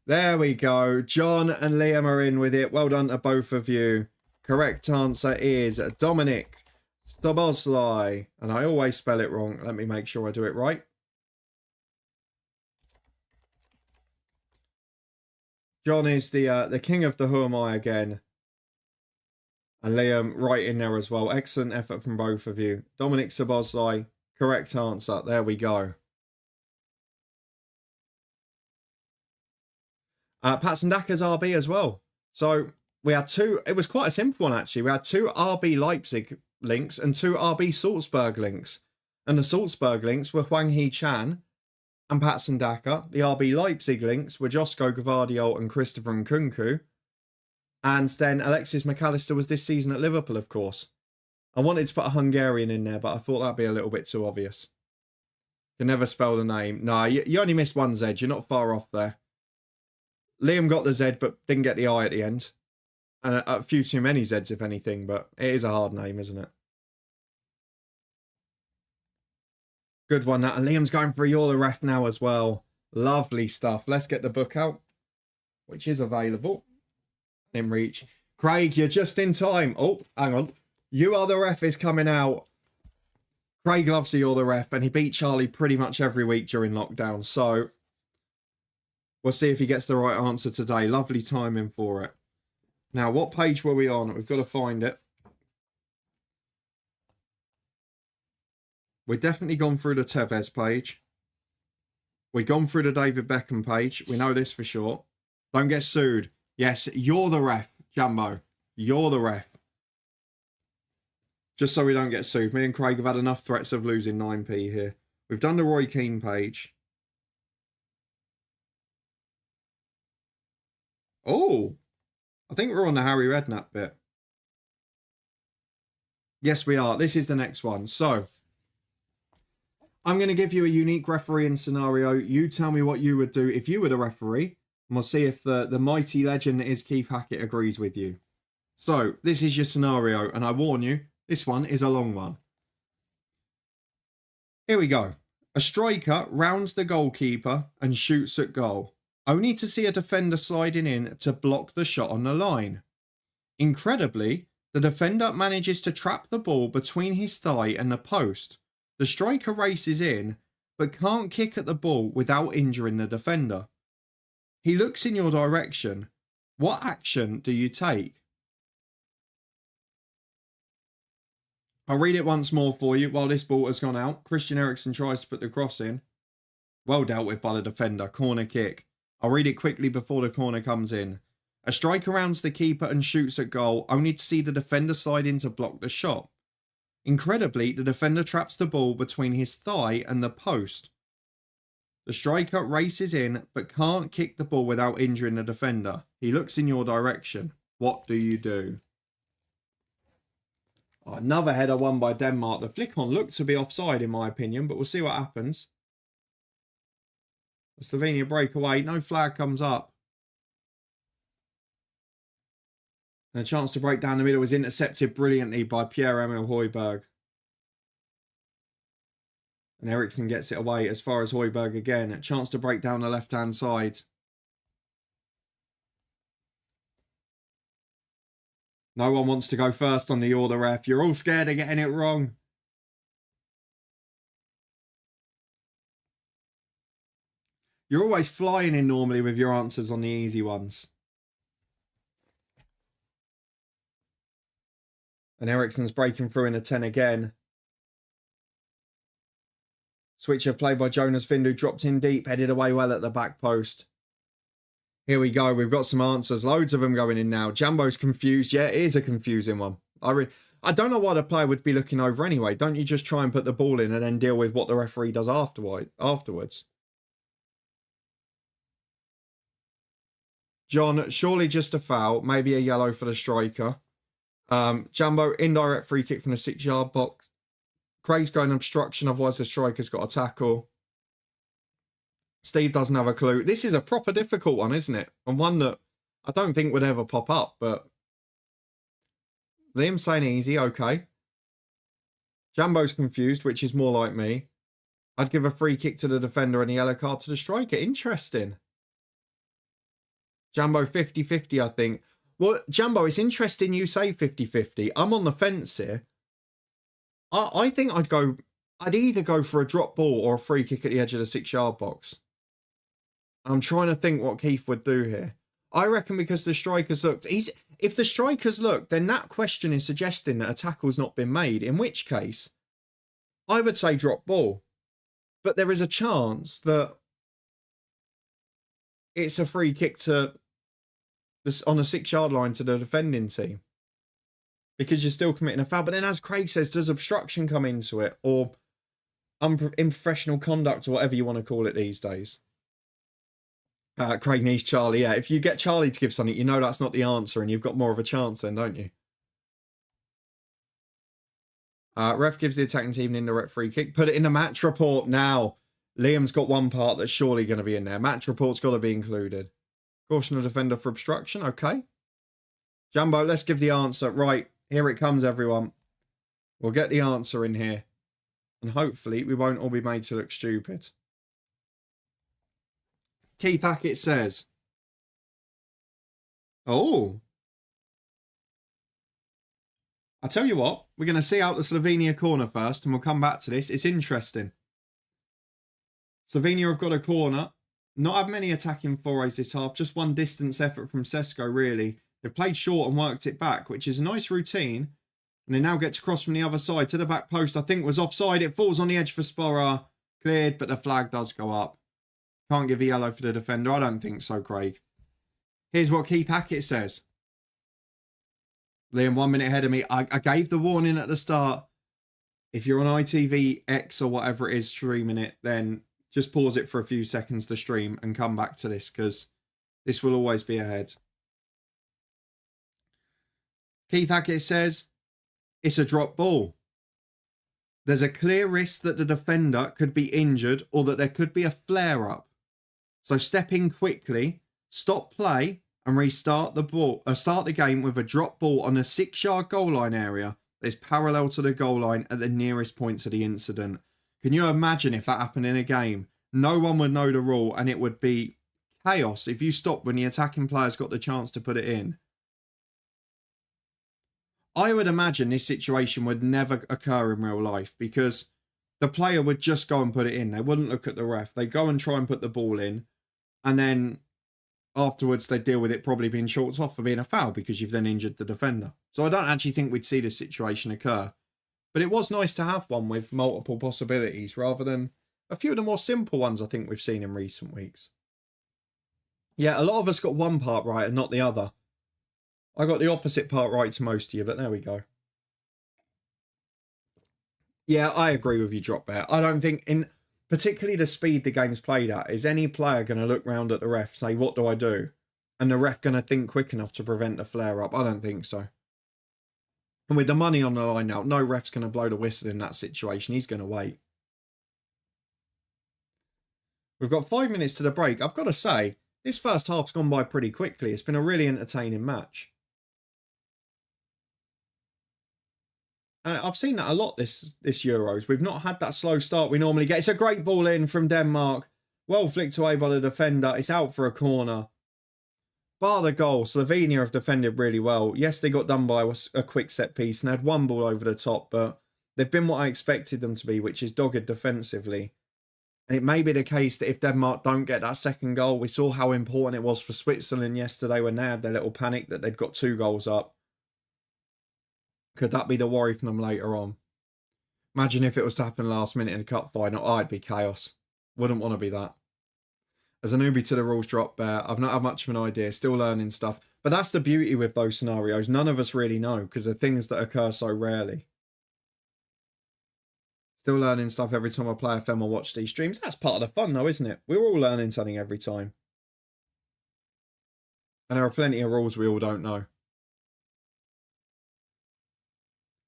There we go. John and Liam are in with it. Well done to both of you. Correct answer is Dominic Szoboszlai. And I always spell it wrong. Let me make sure I do it right. John is the king of the Who Am I again. And Liam right in there as well. Excellent effort from both of you. Dominic Szoboszlai, correct answer. There we go. Patson Daka's RB as well. So we had two. It was quite a simple one, actually. We had two RB Leipzig links and two RB Salzburg links. And the Salzburg links were Hwang Hee-chan and Patson Daka. The RB Leipzig links were Josko Gvardiol and Christopher Nkunku. And then Alexis McAllister was this season at Liverpool, of course. I wanted to put a Hungarian in there, but I thought that'd be a little bit too obvious. Can never spell the name. No, you only missed one Z. You're not far off there. Liam got the Z, but didn't get the I at the end. And a few too many Zs, if anything, but it is a hard name, isn't it? Good one, that. And Liam's going for You're the Ref now as well. Lovely stuff. Let's get the book out, which is available. In reach. Craig, you're just in time. Oh, hang on. You Are the Ref is coming out. Craig loves the You're the Ref, and he beat Charlie pretty much every week during lockdown. So we'll see if he gets the right answer today. Lovely timing for it. Now, what page were we on? We've got to find it. We've definitely gone through the Tevez page. We've gone through the David Beckham page. We know this for sure. Don't get sued. Yes, You're the Ref, Jambo. You're the Ref. Just so we don't get sued. Me and Craig have had enough threats of losing 9p here. We've done the Roy Keane page. Oh, I think we're on the Harry Redknapp bit. Yes, we are. This is the next one. So, I'm going to give you a unique refereeing scenario. You tell me what you would do if you were the referee. And we'll see if the mighty legend that is Keith Hackett agrees with you. So, this is your scenario. And I warn you, this one is a long one. Here we go. A striker rounds the goalkeeper and shoots at goal, only to see a defender sliding in to block the shot on the line. Incredibly, the defender manages to trap the ball between his thigh and the post. The striker races in, but can't kick at the ball without injuring the defender. He looks in your direction. What action do you take? I'll read it once more for you while this ball has gone out. Christian Eriksen tries to put the cross in. Well dealt with by the defender. Corner kick. I'll read it quickly before the corner comes in. A striker rounds the keeper and shoots at goal, only to see the defender slide in to block the shot. Incredibly, the defender traps the ball between his thigh and the post. The striker races in, but can't kick the ball without injuring the defender. He looks in your direction. What do you do? Oh, another header won by Denmark. The flick on looked to be offside in my opinion, but we'll see what happens. The Slovenia breakaway. No flag comes up. And a chance to break down the middle was intercepted brilliantly by Pierre-Emil Højbjerg. And Eriksson gets it away as far as Højbjerg again. A chance to break down the left-hand side. No one wants to go first on the order, ref. You're all scared of getting it wrong. You're always flying in normally with your answers on the easy ones. And Eriksson's breaking through in a 10 again. Switch of play by Jonas Findu, dropped in deep, headed away well at the back post. Here we go, we've got some answers, loads of them going in now. Jambo's confused, yeah, it is a confusing one. I don't know why the player would be looking over anyway. Don't you just try and put the ball in and then deal with what the referee does afterwards? John, surely just a foul, maybe a yellow for the striker. Jambo, indirect free kick from the 6-yard box. Craig's going obstruction, otherwise the striker's got a tackle. Steve doesn't have a clue. This is a proper difficult one, isn't it? And one that I don't think would ever pop up, but Liam saying easy, okay. Jambo's confused, which is more like me. I'd give a free kick to the defender and a yellow card to the striker. Interesting. Jambo 50-50, I think. Well, Jambo, it's interesting you say 50-50. I'm on the fence here. I think I'd either go for a drop ball or a free kick at the edge of the 6-yard box. I'm trying to think what Keith would do here. I reckon because the strikers looked... If the strikers looked, then that question is suggesting that a tackle's not been made, in which case, I would say drop ball. But there is a chance that it's a free kick to on the 6-yard line to the defending team. Because you're still committing a foul. But then as Craig says, does obstruction come into it? Or unprofessional conduct or whatever you want to call it these days? Craig needs Charlie. Yeah, if you get Charlie to give something, you know that's not the answer and you've got more of a chance then, don't you? Ref gives the attacking team an indirect free kick. Put it in the match report now. Liam's got one part that's surely going to be in there. Match report's got to be included. Caution the defender for obstruction. Okay. Jumbo, let's give the answer. Right, here it comes, everyone. We'll get the answer in here. And hopefully we won't all be made to look stupid. Keith Hackett says, oh. I tell you what, we're going to see out the Slovenia corner first and we'll come back to this. It's interesting. Slovenia have got a corner. Not have many attacking forays this half. Just one distance effort from Sesko, really. They've played short and worked it back, which is a nice routine. And they now get to cross from the other side to the back post. I think was offside. It falls on the edge for Spora. Cleared, but the flag does go up. Can't give a yellow for the defender. I don't think so, Craig. Here's what Keith Hackett says. Liam, 1 minute ahead of me. I gave the warning at the start. If you're on ITV X or whatever it is streaming it, then just pause it for a few seconds to stream and come back to this because this will always be ahead. Keith Hackett says, it's a drop ball. There's a clear risk that the defender could be injured or that there could be a flare-up. So step in quickly, stop play and restart start the game with a drop ball on a 6-yard goal line area that is parallel to the goal line at the nearest point to the incident. Can you imagine if that happened in a game? No one would know the rule and it would be chaos if you stopped when the attacking player's got the chance to put it in. I would imagine this situation would never occur in real life because the player would just go and put it in. They wouldn't look at the ref. They'd go and try and put the ball in and then afterwards they'd deal with it probably being shorts off for being a foul because you've then injured the defender. So I don't actually think we'd see this situation occur. But it was nice to have one with multiple possibilities rather than a few of the more simple ones I think we've seen in recent weeks. Yeah, a lot of us got one part right and not the other. I got the opposite part right to most of you, but there we go. Yeah, I agree with you, Drop Bet. I don't think particularly the speed the game's played at. Is any player going to look round at the ref, say, what do I do? And the ref going to think quick enough to prevent the flare-up? I don't think so. And with the money on the line now, no ref's going to blow the whistle in that situation. He's going to wait. We've got 5 minutes to the break. I've got to say, this first half's gone by pretty quickly. It's been a really entertaining match. And I've seen that a lot this Euros. We've not had that slow start we normally get. It's a great ball in from Denmark. Well flicked away by the defender. It's out for a corner. Bar the goal, Slovenia have defended really well. Yes, they got done by a quick set piece and had one ball over the top, but they've been what I expected them to be, which is dogged defensively. And it may be the case that if Denmark don't get that second goal, we saw how important it was for Switzerland yesterday when they had their little panic that they'd got 2 goals up. Could that be the worry from them later on? Imagine if it was to happen last minute in a cup final. Oh, it'd be chaos. Wouldn't want to be that. As a newbie to the rules drop there, I've not had much of an idea. Still learning stuff. But that's the beauty with those scenarios. None of us really know because they're things that occur so rarely. Still learning stuff every time I play FM or watch these streams. That's part of the fun though, isn't it? We're all learning something every time. And there are plenty of rules we all don't know.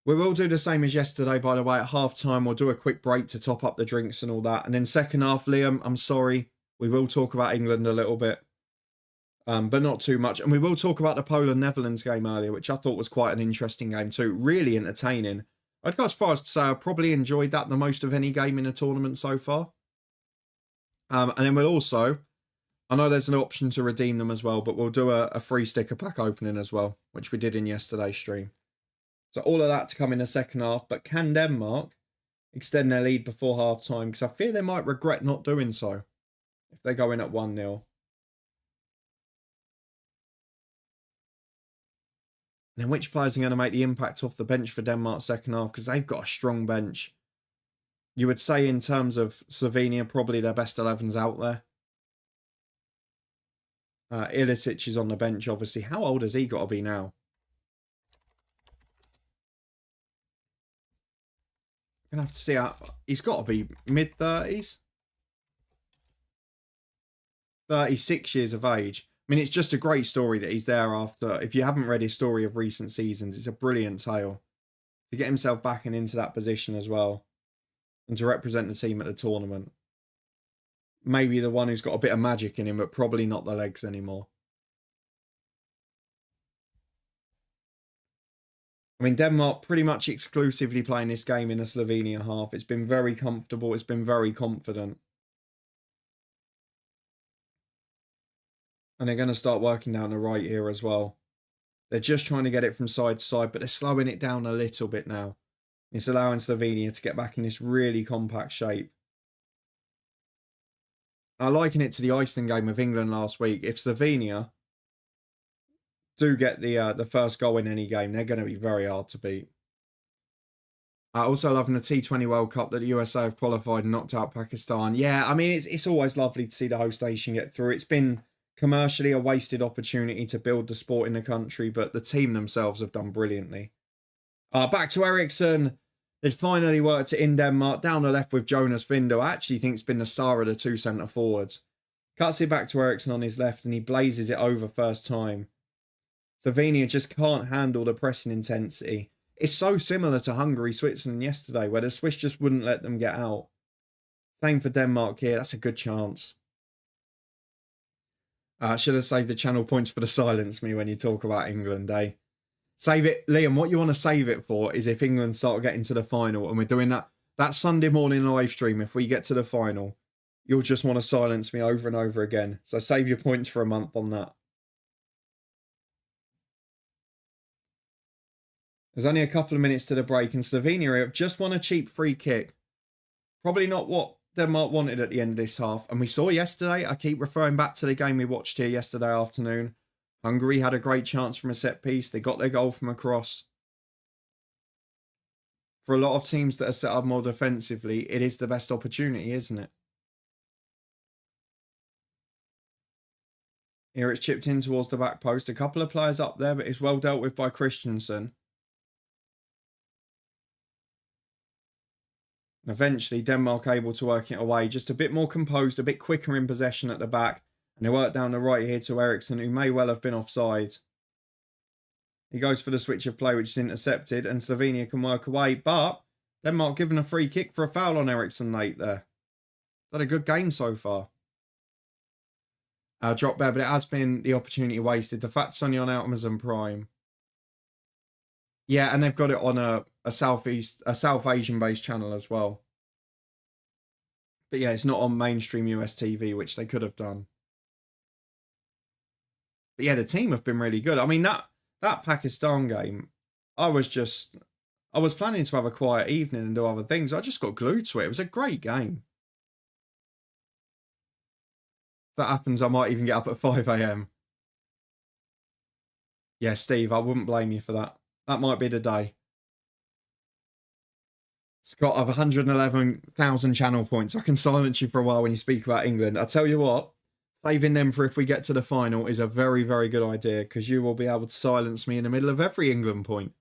We will do the same as yesterday, by the way, at half-time. We'll do a quick break to top up the drinks and all that. And then second half, Liam, I'm sorry. We will talk about England a little bit. But not too much. And we will talk about the Poland-Netherlands game earlier, which I thought was quite an interesting game too. Really entertaining. I'd go as far as to say I probably enjoyed that the most of any game in the tournament so far. And then we'll also... I know there's an option to redeem them as well, but we'll do a free sticker pack opening as well, which we did in yesterday's stream. So all of that to come in the second half. But can Denmark extend their lead before half-time? Because I fear they might regret not doing so if they go in at 1-0. And then which players are going to make the impact off the bench for Denmark second half? Because they've got a strong bench. You would say in terms of Slovenia, probably their best 11's out there. Ilicic is on the bench, obviously. How old has he got to be now? Gonna have to see how he's got to be mid-30s, 36 years of age. I mean, it's just a great story that he's there after. If you haven't read his story of recent seasons, it's a brilliant tale to get himself back and into that position as well, and to represent the team at the tournament. Maybe the one who's got a bit of magic in him, but probably not the legs anymore. I mean, Denmark pretty much exclusively playing this game in the Slovenia half. It's been very comfortable. It's been very confident. And they're going to start working down the right here as well. They're just trying to get it from side to side, but they're slowing it down a little bit now. It's allowing Slovenia to get back in this really compact shape. I liken it to the Iceland game of England last week. If Slovenia do get the first goal in any game, they're going to be very hard to beat. I also love in the T20 World Cup that the USA have qualified and knocked out Pakistan. Yeah, I mean, it's always lovely to see the host nation get through. It's been commercially a wasted opportunity to build the sport in the country, but the team themselves have done brilliantly. Back to Eriksson. They'd finally worked it in Denmark. Down the left with Jonas Vindel. I actually think it's been the star of the 2 centre forwards. Cuts it back to Eriksson on his left and he blazes it over first time. Slovenia just can't handle the pressing intensity. It's so similar to Hungary, Switzerland yesterday, where the Swiss just wouldn't let them get out. Same for Denmark here. That's a good chance. Should have saved the channel points for the silence me when you talk about England, eh? Save it. Liam, what you want to save it for is if England start getting to the final, and we're doing that Sunday morning live stream. If we get to the final, you'll just want to silence me over and over again. So save your points for a month on that. There's only a couple of minutes to the break, and Slovenia have just won a cheap free kick. Probably not what Denmark wanted at the end of this half. And we saw yesterday, I keep referring back to the game we watched here yesterday afternoon. Hungary had a great chance from a set piece. They got their goal from a cross. For a lot of teams that are set up more defensively, it is the best opportunity, isn't it? Here it's chipped in towards the back post. A couple of players up there, but it's well dealt with by Christensen. Eventually, Denmark able to work it away, just a bit more composed, a bit quicker in possession at the back. And they work down the right here to Eriksson, who may well have been offside. He goes for the switch of play, which is intercepted, and Slovenia can work away. But Denmark given a free kick for a foul on Eriksson late there. Had a good game so far. Drop there, but it has been the opportunity wasted. The fact it's only on Amazon Prime. Yeah, and they've got it on a South Asian based channel as well. But yeah, it's not on mainstream US TV, which they could have done. But yeah, the team have been really good. I mean, that Pakistan game, I was planning to have a quiet evening and do other things. I just got glued to it. It was a great game. If that happens, I might even get up at 5 a.m. Yeah, Steve, I wouldn't blame you for that. That might be the day. Scott, I've 111,000 channel points. I can silence you for a while when you speak about England. I tell you what, saving them for if we get to the final is a very, very good idea, because you will be able to silence me in the middle of every England point.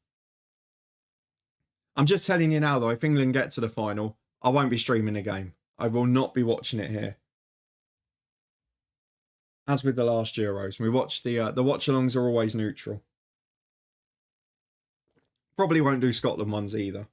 I'm just telling you now, though, if England get to the final, I won't be streaming the game. I will not be watching it here. As with the last Euros, we watch the watch-alongs are always neutral. Probably won't do Scotland ones either.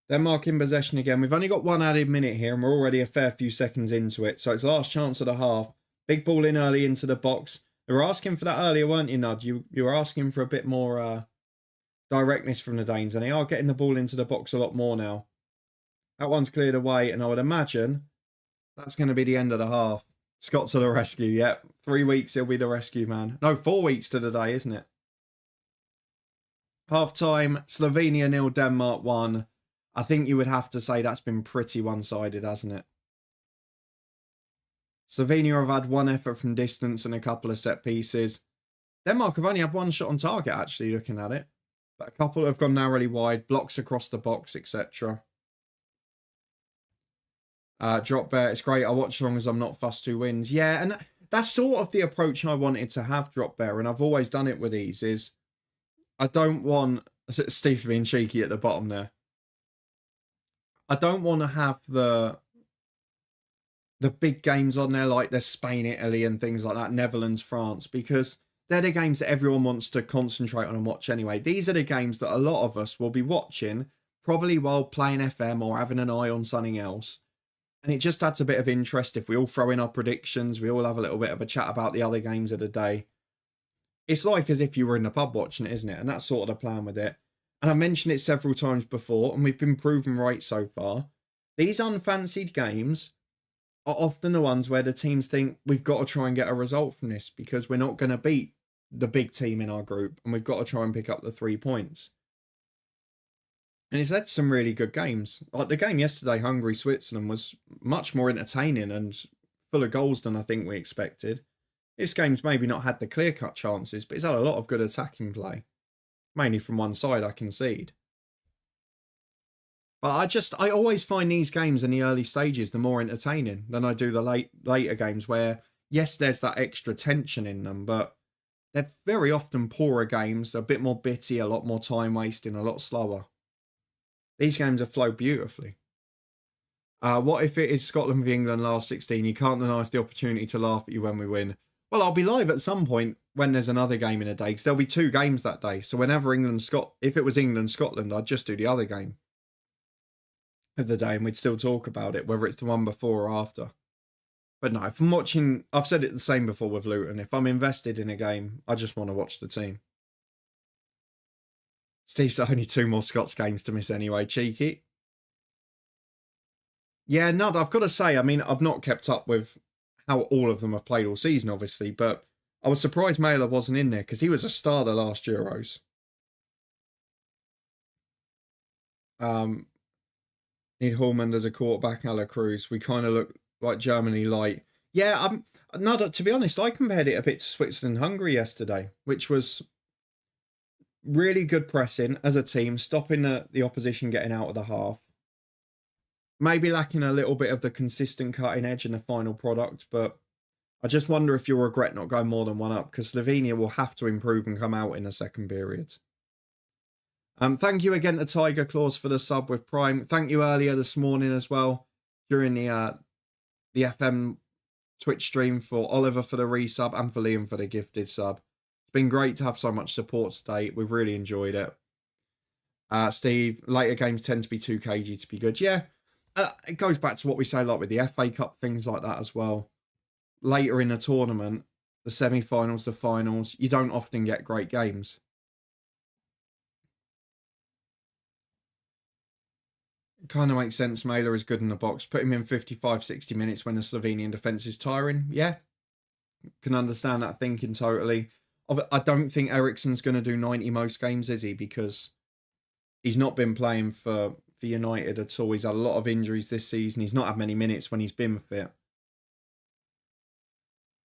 Denmark in possession again. We've only got one added minute here and we're already a fair few seconds into it. So it's last chance of the half. Big ball in early into the box. They were asking for that earlier, weren't you, Nud? You were asking for a bit more directness from the Danes, and they are getting the ball into the box a lot more now. That one's cleared away, and I would imagine that's going to be the end of the half. Scott to the rescue, yep. 3 weeks, he'll be the rescue man. No, 4 weeks to the day, isn't it? Half-time, Slovenia 0, Denmark 1. I think you would have to say that's been pretty one-sided, hasn't it? Slovenia have had one effort from distance and a couple of set pieces. Denmark have only had one shot on target, actually, looking at it. But a couple have gone narrowly wide, blocks across the box, etc. Drop bear, it's great. I watch as long as I'm not fussed who wins. Yeah, and that's sort of the approach I wanted to have, drop bear, and I've always done it with these, is I don't want... Steve's being cheeky at the bottom there. I don't want to have the big games on there, like there's Spain, Italy and things like that, Netherlands, France, because they're the games that everyone wants to concentrate on and watch anyway. These are the games that a lot of us will be watching, probably while playing FM or having an eye on something else. And it just adds a bit of interest if we all throw in our predictions, we all have a little bit of a chat about the other games of the day. It's like as if you were in the pub watching it, isn't it? And that's sort of the plan with it. And I mentioned it several times before, and we've been proven right so far. These unfancied games are often the ones where the teams think we've got to try and get a result from this because we're not going to beat the big team in our group and we've got to try and pick up the 3 points. And it's led to some really good games. Like the game yesterday, Hungary-Switzerland, was much more entertaining and full of goals than I think we expected. This game's maybe not had the clear-cut chances, but it's had a lot of good attacking play. Mainly from one side, I concede. But I always find these games in the early stages the more entertaining than I do the later games where, yes, there's that extra tension in them, but they're very often poorer games. They're a bit more bitty, a lot more time wasting, a lot slower. These games have flowed beautifully. What if it is Scotland v England last 16? You can't deny us the opportunity to laugh at you when we win. Well, I'll be live at some point when there's another game in a day, because there'll be 2 games that day. So whenever if it was England-Scotland, I'd just do the other game of the day and we'd still talk about it, whether it's the one before or after. But no, if I'm watching, I've said it the same before with Luton. If I'm invested in a game, I just want to watch the team. Steve's only 2 more Scots games to miss anyway, cheeky. Yeah, no, I've got to say, I mean, I've not kept up with how all of them have played all season, obviously, but I was surprised Mailer wasn't in there because he was a star the last Euros. Need Hallman as a quarterback, a la Cruz. We kind of look like Germany light. Yeah, to be honest, I compared it a bit to Switzerland-Hungary yesterday, which was really good pressing as a team, stopping the opposition getting out of the half. Maybe lacking a little bit of the consistent cutting edge in the final product, but I just wonder if you'll regret not going more than one up, because Slovenia will have to improve and come out in the second period. Thank you again to Tiger Claws for the sub with Prime. Thank you earlier this morning as well during the FM Twitch stream for Oliver for the resub and for Liam for the gifted sub. It's been great to have so much support today. We've really enjoyed it. Steve, later games tend to be too cagey to be good. Yeah, it goes back to what we say like with the FA Cup, things like that as well. Later in the tournament, the semi-finals, the finals, you don't often get great games. It kind of makes sense. Mailer is good in the box. Put him in 55, 60 minutes when the Slovenian defence is tiring. Yeah, can understand that thinking totally. I don't think Eriksen's going to do 90 most games, is he? Because he's not been playing for United at all. He's had a lot of injuries this season. He's not had many minutes when he's been fit.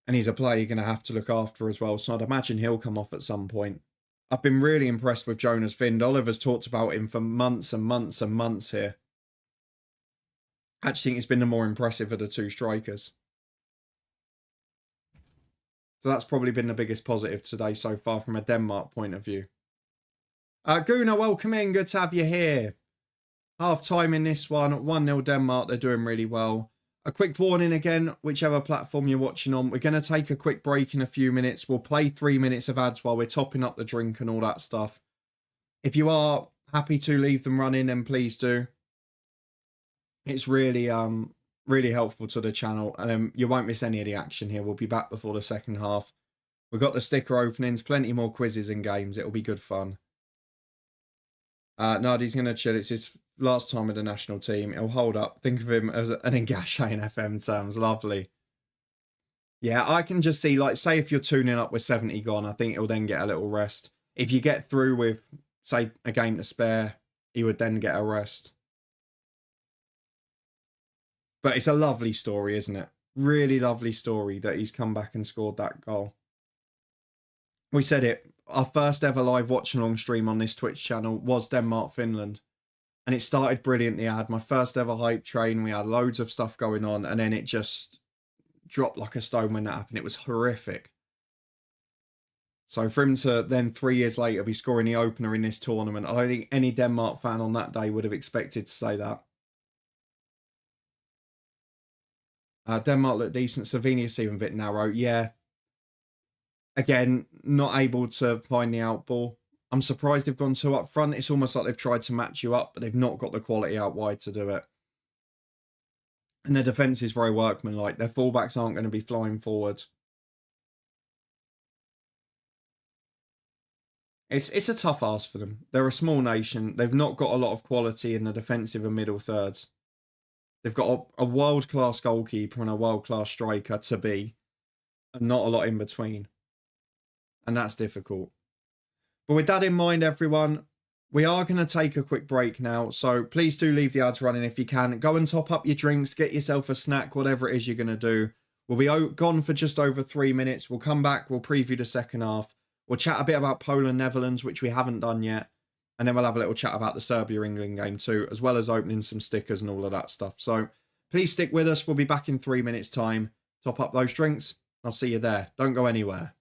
And he's a player you're going to have to look after as well. So I'd imagine he'll come off at some point. I've been really impressed with Jonas Vind. Oliver's talked about him for months and months and months here. I actually think he's been the more impressive of the two strikers. So that's probably been the biggest positive today so far from a Denmark point of view. Guna, welcome in. Good to have you here. Half time in this one. 1-0 Denmark. They're doing really well. A quick warning again, whichever platform you're watching on. We're going to take a quick break in a few minutes. We'll play 3 minutes of ads while we're topping up the drink and all that stuff. If you are happy to leave them running, then please do. It's really really helpful to the channel, and you won't miss any of the action here. We'll be back before the second half. We've got the sticker openings, plenty more quizzes and games. It'll be good fun. Nardi's going to chill. It's his last time with the national team. He'll hold up. Think of him as an Engashe in FM terms. Lovely. Yeah, I can just see, like, say if you're tuning up with 70 gone, I think he'll then get a little rest. If you get through with, say, a game to spare, he would then get a rest. But it's a lovely story, isn't it? Really lovely story that he's come back and scored that goal. We said it. Our first ever live watch along stream on this Twitch channel was Denmark-Finland. And it started brilliantly. I had my first ever hype train. We had loads of stuff going on. And then it just dropped like a stone when that happened. It was horrific. So for him to then 3 years later be scoring the opener in this tournament, I don't think any Denmark fan on that day would have expected to say that. Denmark looked decent. Slovenia seemed a bit narrow. Yeah. Again, not able to find the outball. I'm surprised they've gone 2 up front. It's almost like they've tried to match you up, but they've not got the quality out wide to do it. And their defence is very workmanlike. Their fullbacks aren't going to be flying forward. It's a tough ask for them. They're a small nation. They've not got a lot of quality in the defensive and middle thirds. They've got a world-class goalkeeper and a world-class striker to be, and not a lot in between. And that's difficult. But with that in mind, everyone, we are going to take a quick break now. So please do leave the ads running if you can. Go and top up your drinks, get yourself a snack, whatever it is you're going to do. We'll be gone for just over 3 minutes. We'll come back. We'll preview the second half. We'll chat a bit about Poland, Netherlands, which we haven't done yet. And then we'll have a little chat about the Serbia-England game too, as well as opening some stickers and all of that stuff. So please stick with us. We'll be back in 3 minutes' time. Top up those drinks. I'll see you there. Don't go anywhere.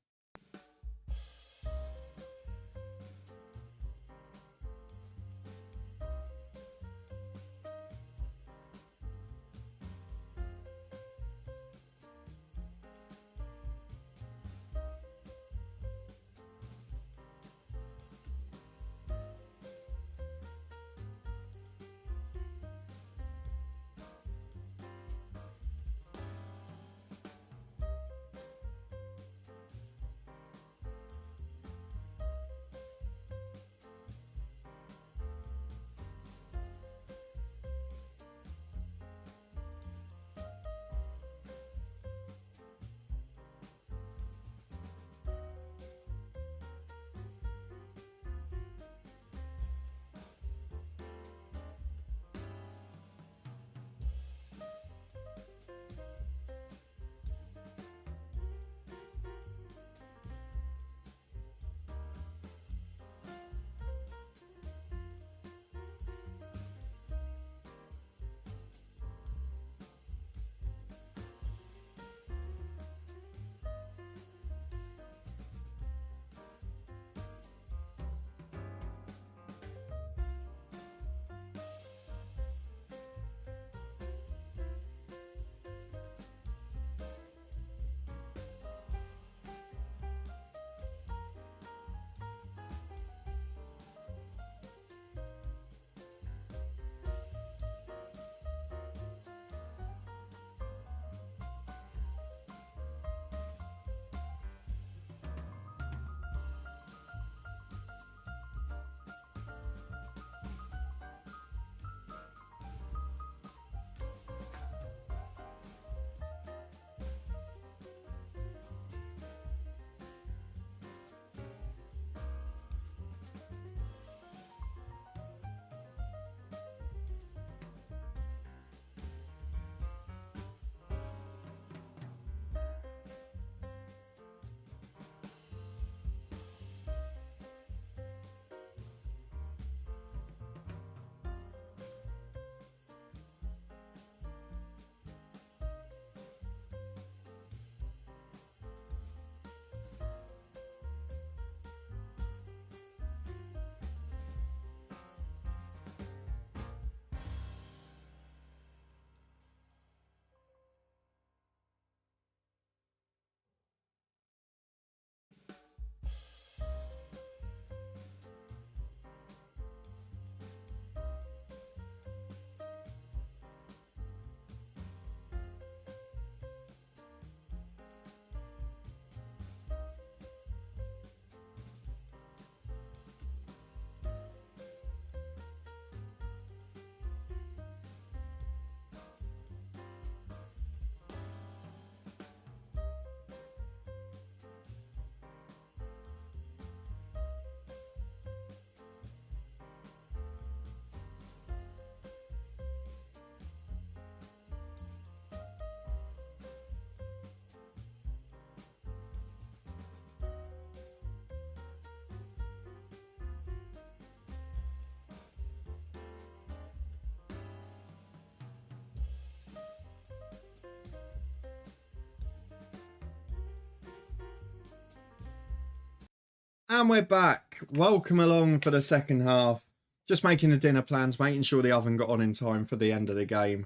And we're back. Welcome along for the second half. Just making the dinner plans, making sure the oven got on in time for the end of the game.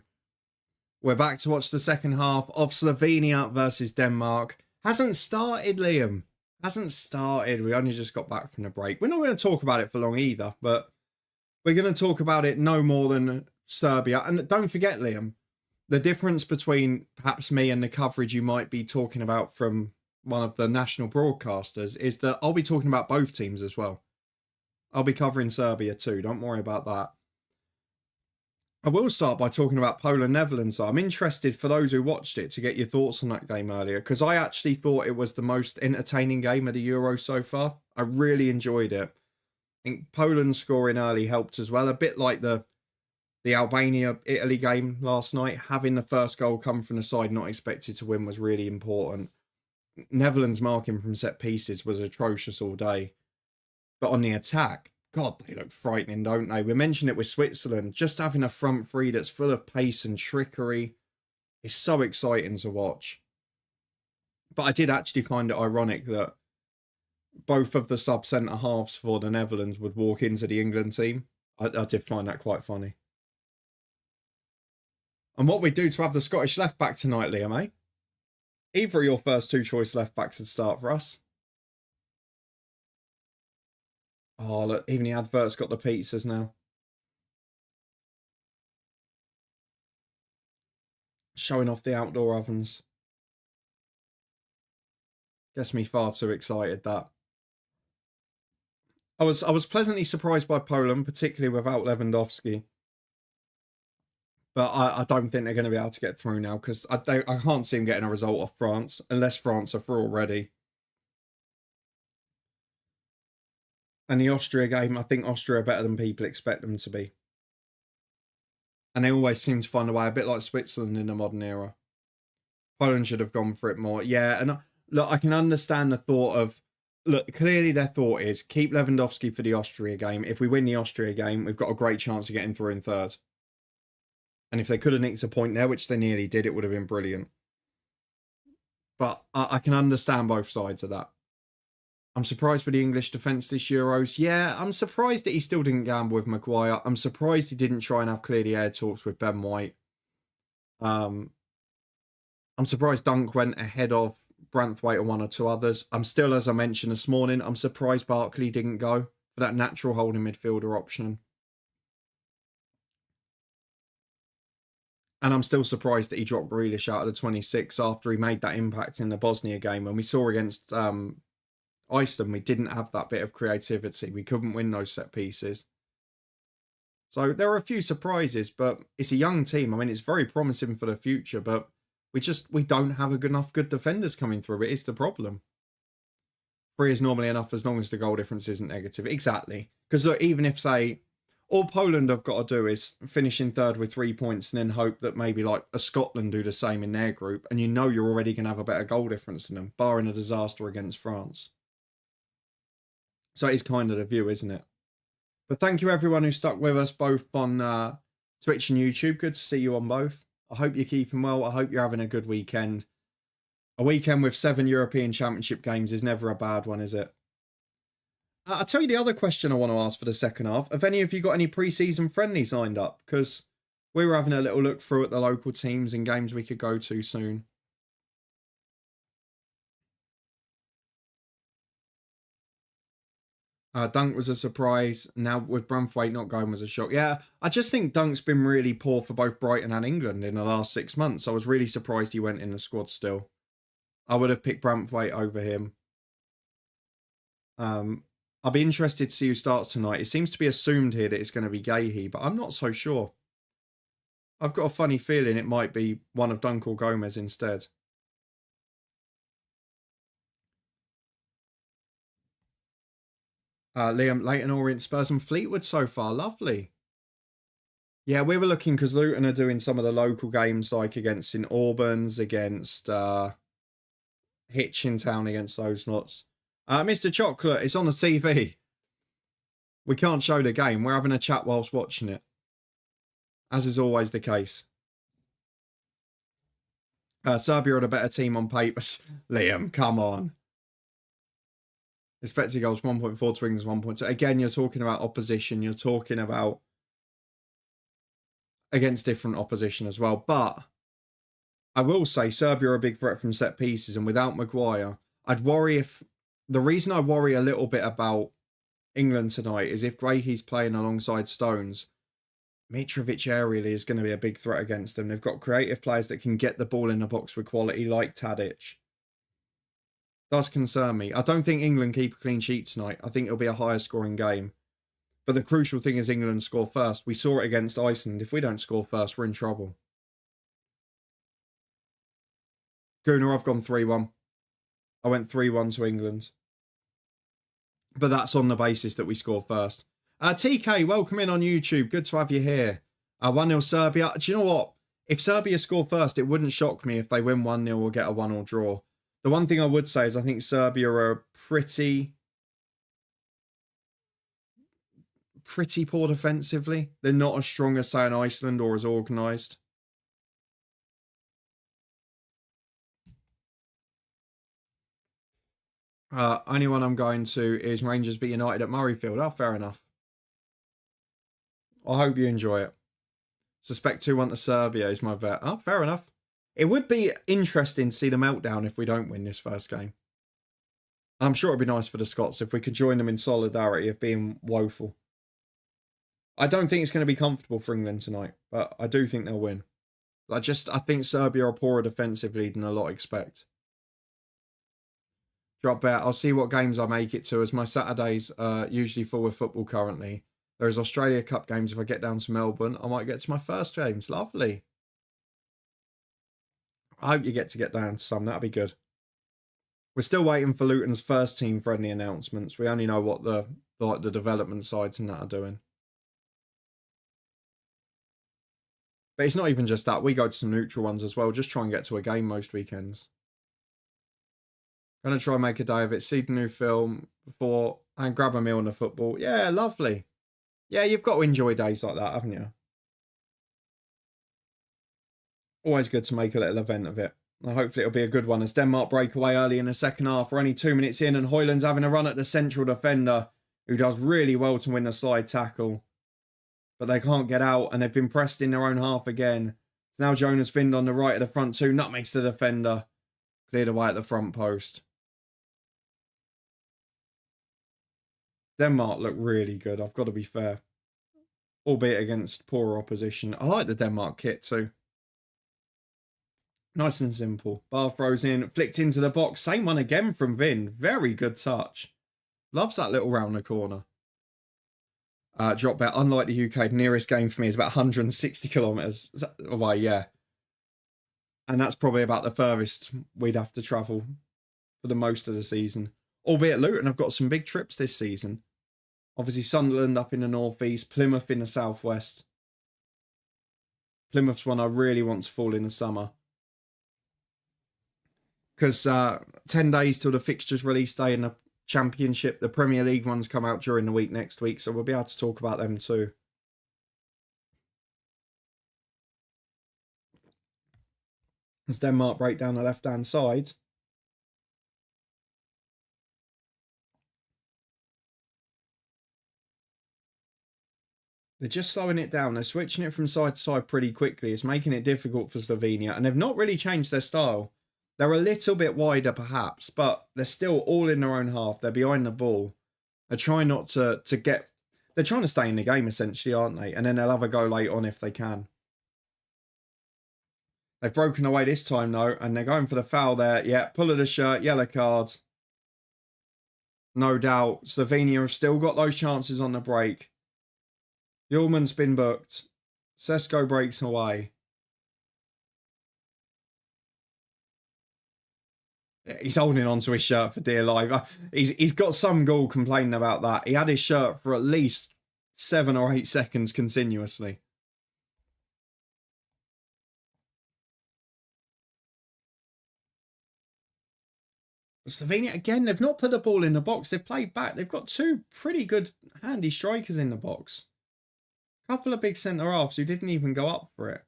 We're back to watch the second half of Slovenia versus Denmark. Hasn't started, Liam. Hasn't started. We only just got back from the break. We're not going to talk about it for long either, but we're going to talk about it no more than Serbia. And don't forget, Liam, the difference between perhaps me and the coverage you might be talking about from one of the national broadcasters is that I'll be talking about both teams as well. I'll be covering Serbia too. Don't worry about that. I will start by talking about Poland-Netherlands. I'm interested, for those who watched it, to get your thoughts on that game earlier, because I actually thought it was the most entertaining game of the Euro so far. I really enjoyed it. I think Poland scoring early helped as well, a bit like the Albania-Italy game last night. Having the first goal come from the side not expected to win was really important. Netherlands marking from set pieces was atrocious all day. But on the attack, God, they look frightening, don't they? We mentioned it with Switzerland. Just having a front three that's full of pace and trickery is so exciting to watch. But I did actually find it ironic that both of the sub-centre halves for the Netherlands would walk into the England team. I did find that quite funny. And what we do to have the Scottish left back tonight, Liam, eh? Either of your first two choice left backs would start for us. Oh, look, even the advert's got the pizzas now. Showing off the outdoor ovens. Gets me far too excited, that. I was pleasantly surprised by Poland, particularly without Lewandowski. But I don't think they're going to be able to get through now, because I can't see them getting a result off France, unless France are through already. And the Austria game, I think Austria are better than people expect them to be. And they always seem to find a way, a bit like Switzerland in the modern era. Poland should have gone for it more. Yeah, and look, I can understand the thought of, look, clearly their thought is keep Lewandowski for the Austria game. If we win the Austria game, we've got a great chance of getting through in third. And if they could have nicked a point there, which they nearly did, it would have been brilliant. But I can understand both sides of that. I'm surprised with the English defence this Euros. Yeah, I'm surprised that he still didn't gamble with Maguire. I'm surprised he didn't try and have clear the air talks with Ben White. I'm surprised Dunk went ahead of Branthwaite and one or two others. I'm still, as I mentioned this morning, I'm surprised Barkley didn't go for that natural holding midfielder option. And I'm still surprised that he dropped Grealish out of the 26 after he made that impact in the Bosnia game. When we saw against Iceland, we didn't have that bit of creativity. We couldn't win those set pieces. So there are a few surprises, but it's a young team. I mean, it's very promising for the future, but we don't have enough good defenders coming through. It is the problem. 3 is normally enough as long as the goal difference isn't negative. Exactly. Because look, even if, say, all Poland have got to do is finish in third with 3 points and then hope that maybe like a Scotland do the same in their group, and you know you're already going to have a better goal difference than them, barring a disaster against France. So it is kind of the view, isn't it? But thank you everyone who stuck with us both on Twitch and YouTube. Good to see you on both. I hope you're keeping well. I hope you're having a good weekend. A weekend with 7 European Championship games is never a bad one, is it? I'll tell you the other question I want to ask for the second half. Have any of you got any pre-season friendlies lined up? Because we were having a little look through at the local teams and games we could go to soon. Dunk was a surprise. Now with Branthwaite not going was a shock. Yeah, I just think Dunk's been really poor for both Brighton and England in the last 6 months. I was really surprised he went in the squad still. I would have picked Branthwaite over him. I'll be interested to see who starts tonight. It seems to be assumed here that it's going to be Gahey, but I'm not so sure. I've got a funny feeling it might be one of Dunk or Gomez instead. Liam, Leighton Orient, Spurs and Fleetwood so far. Lovely. Yeah, we were looking because Luton are doing some of the local games like against St Albans, against Hitchintown, against those lots. Mr. Chocolate, it's on the TV. We can't show the game. We're having a chat whilst watching it. As is always the case. Serbia are the better team on paper. Liam, come on. Expected goals 1.4 to England's 1.2. Again, you're talking about opposition. You're talking about against different opposition as well. But I will say Serbia are a big threat from set pieces, and without Maguire, I'd worry if... The reason I worry a little bit about England tonight is if Grahi's playing alongside Stones, Mitrovic aerially is going to be a big threat against them. They've got creative players that can get the ball in the box with quality, like Tadic. Does concern me. I don't think England keep a clean sheet tonight. I think it'll be a higher scoring game. But the crucial thing is England score first. We saw it against Iceland. If we don't score first, we're in trouble. Gunnar, I've gone 3-1. I went 3-1 to England. But that's on the basis that we score first. TK, welcome in on YouTube. Good to have you here. 1-0 Serbia. Do you know what? If Serbia score first, it wouldn't shock me if they win 1-0 or get a 1-1 draw. The one thing I would say is I think Serbia are pretty poor defensively. They're not as strong as, say, in Iceland or as organised. Only one I'm going to is Rangers v United at Murrayfield. Oh, fair enough. I hope you enjoy it. Suspect 2-1 to Serbia is my bet. Oh, fair enough. It would be interesting to see the meltdown if we don't win this first game. I'm sure it'd be nice for the Scots if we could join them in solidarity of being woeful. I don't think it's going to be comfortable for England tonight, but I do think they'll win. I think Serbia are poorer defensively than a lot expect. Drop bet. I'll see what games I make it to, as my Saturdays are usually full with football currently. There's Australia Cup games. If I get down to Melbourne, I might get to my first games. Lovely. I hope you get down to some. That'd be good. We're still waiting for Luton's first team friendly announcements. We only know what the development sides and that are doing. But it's not even just that. We go to some neutral ones as well. Just try and get to a game most weekends. Gonna try and make a day of it. See the new film before and grab a meal and a football. Yeah, lovely. Yeah, you've got to enjoy days like that, haven't you? Always good to make a little event of it. Hopefully it'll be a good one, as Denmark break away early in the second half. We're only 2 minutes in and Højlund's having a run at the central defender, who does really well to win the slide tackle. But they can't get out, and they've been pressed in their own half again. It's now Jonas Vind on the right of the front two. Nutmegs the defender. Cleared away at the front post. Denmark look really good, I've got to be fair. Albeit against poorer opposition. I like the Denmark kit too. Nice and simple. Bar throws in, flicked into the box. Same one again from Vin. Very good touch. Loves that little round the corner. Drop bet. Unlike the UK, the nearest game for me is about 160 kilometres away, yeah. And that's probably about the furthest we'd have to travel for the most of the season. Albeit Luton have got some big trips this season. Obviously Sunderland up in the northeast, Plymouth in the southwest. Plymouth's one I really want to fall in the summer. Because 10 days till the fixtures release day in the Championship. The Premier League ones come out during the week next week, so we'll be able to talk about them too. As Denmark break down the left-hand side. They're just slowing it down. They're switching it from side to side pretty quickly. It's making it difficult for Slovenia. And they've not really changed their style. They're a little bit wider perhaps, but they're still all in their own half. They're behind the ball. They're trying not to get... They're trying to stay in the game essentially, aren't they? And then they'll have a go late on if they can. They've broken away this time though, and they're going for the foul there. Yeah, pull of the shirt, yellow card. No doubt. Slovenia have still got those chances on the break. Ullman's been booked. Sesko breaks away. He's holding on to his shirt for dear life. He's got some gall complaining about that. He had his shirt for at least 7 or 8 seconds continuously. Slovenia, again, they've not put the ball in the box. They've played back. They've got 2 pretty good handy strikers in the box. Couple of big centre-halves who didn't even go up for it.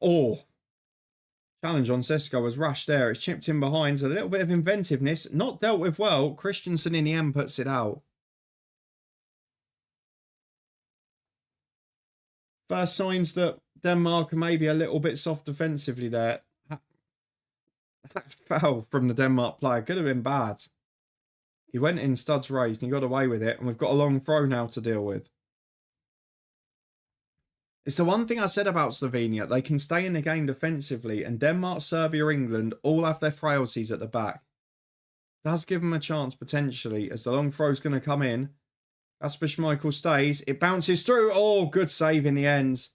Oh. Challenge on Sesko was rash there. It's chipped in behind. A little bit of inventiveness. Not dealt with well. Christensen in the end puts it out. First signs that Denmark are maybe a little bit soft defensively there. That foul from the Denmark player could have been bad. He went in studs raised and he got away with it. And we've got a long throw now to deal with. It's the one thing I said about Slovenia. They can stay in the game defensively. And Denmark, Serbia, England all have their frailties at the back. Does give them a chance potentially as the long throw's going to come in. Kasper Schmeichel stays. It bounces through. Oh, good save in the end.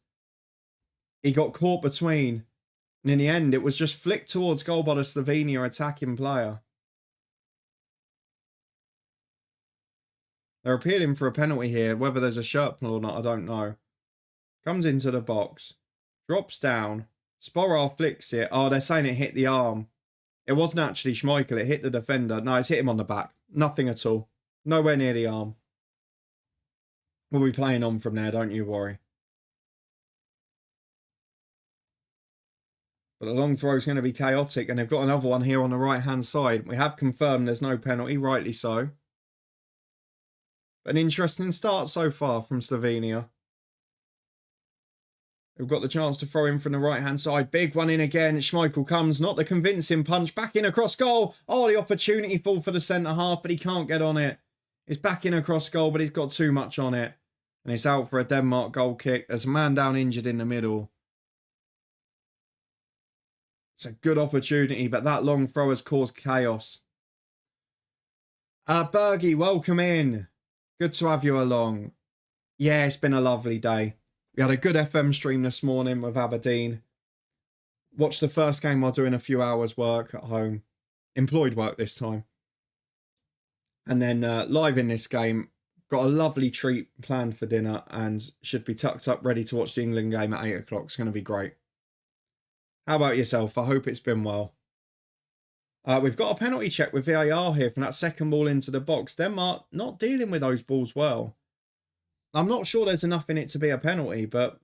He got caught between. And in the end, it was just flicked towards goal by the Slovenia attacking player. They're appealing for a penalty here. Whether there's a shirt pull or not, I don't know. Comes into the box. Drops down. Sporar flicks it. Oh, they're saying it hit the arm. It wasn't actually Schmeichel. It hit the defender. No, it's hit him on the back. Nothing at all. Nowhere near the arm. We'll be playing on from there, don't you worry. But the long throw is going to be chaotic, and they've got another one here on the right-hand side. We have confirmed there's no penalty, rightly so. But an interesting start so far from Slovenia. We've got the chance to throw in from the right-hand side. Big one in again. Schmeichel comes, not the convincing punch. Back in across goal. Oh, the opportunity fall for the centre-half, but he can't get on it. It's back in across goal, but he's got too much on it. And it's out for a Denmark goal kick. There's a man down injured in the middle. It's a good opportunity, but that long throw has caused chaos. Bergie, welcome in. Good to have you along. Yeah, it's been a lovely day. We had a good FM stream this morning with Aberdeen. Watched the first game while doing a few hours work at home. Employed work this time. And then live in this game. Got a lovely treat planned for dinner and should be tucked up ready to watch the England game at 8 o'clock. It's going to be great. How about yourself? I hope it's been well. We've got a penalty check with VAR here from that second ball into the box. Denmark not dealing with those balls well. I'm not sure there's enough in it to be a penalty, but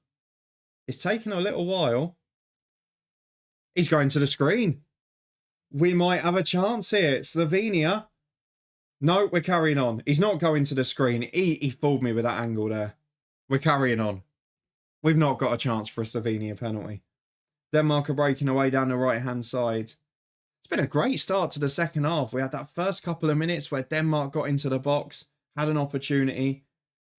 it's taken a little while. He's going to the screen. We might have a chance here. Slovenia. No, we're carrying on. He's not going to the screen. He fooled me with that angle there. We're carrying on. We've not got a chance for a Slovenia penalty. Denmark are breaking away down the right-hand side. It's been a great start to the second half. We had that first couple of minutes where Denmark got into the box, had an opportunity.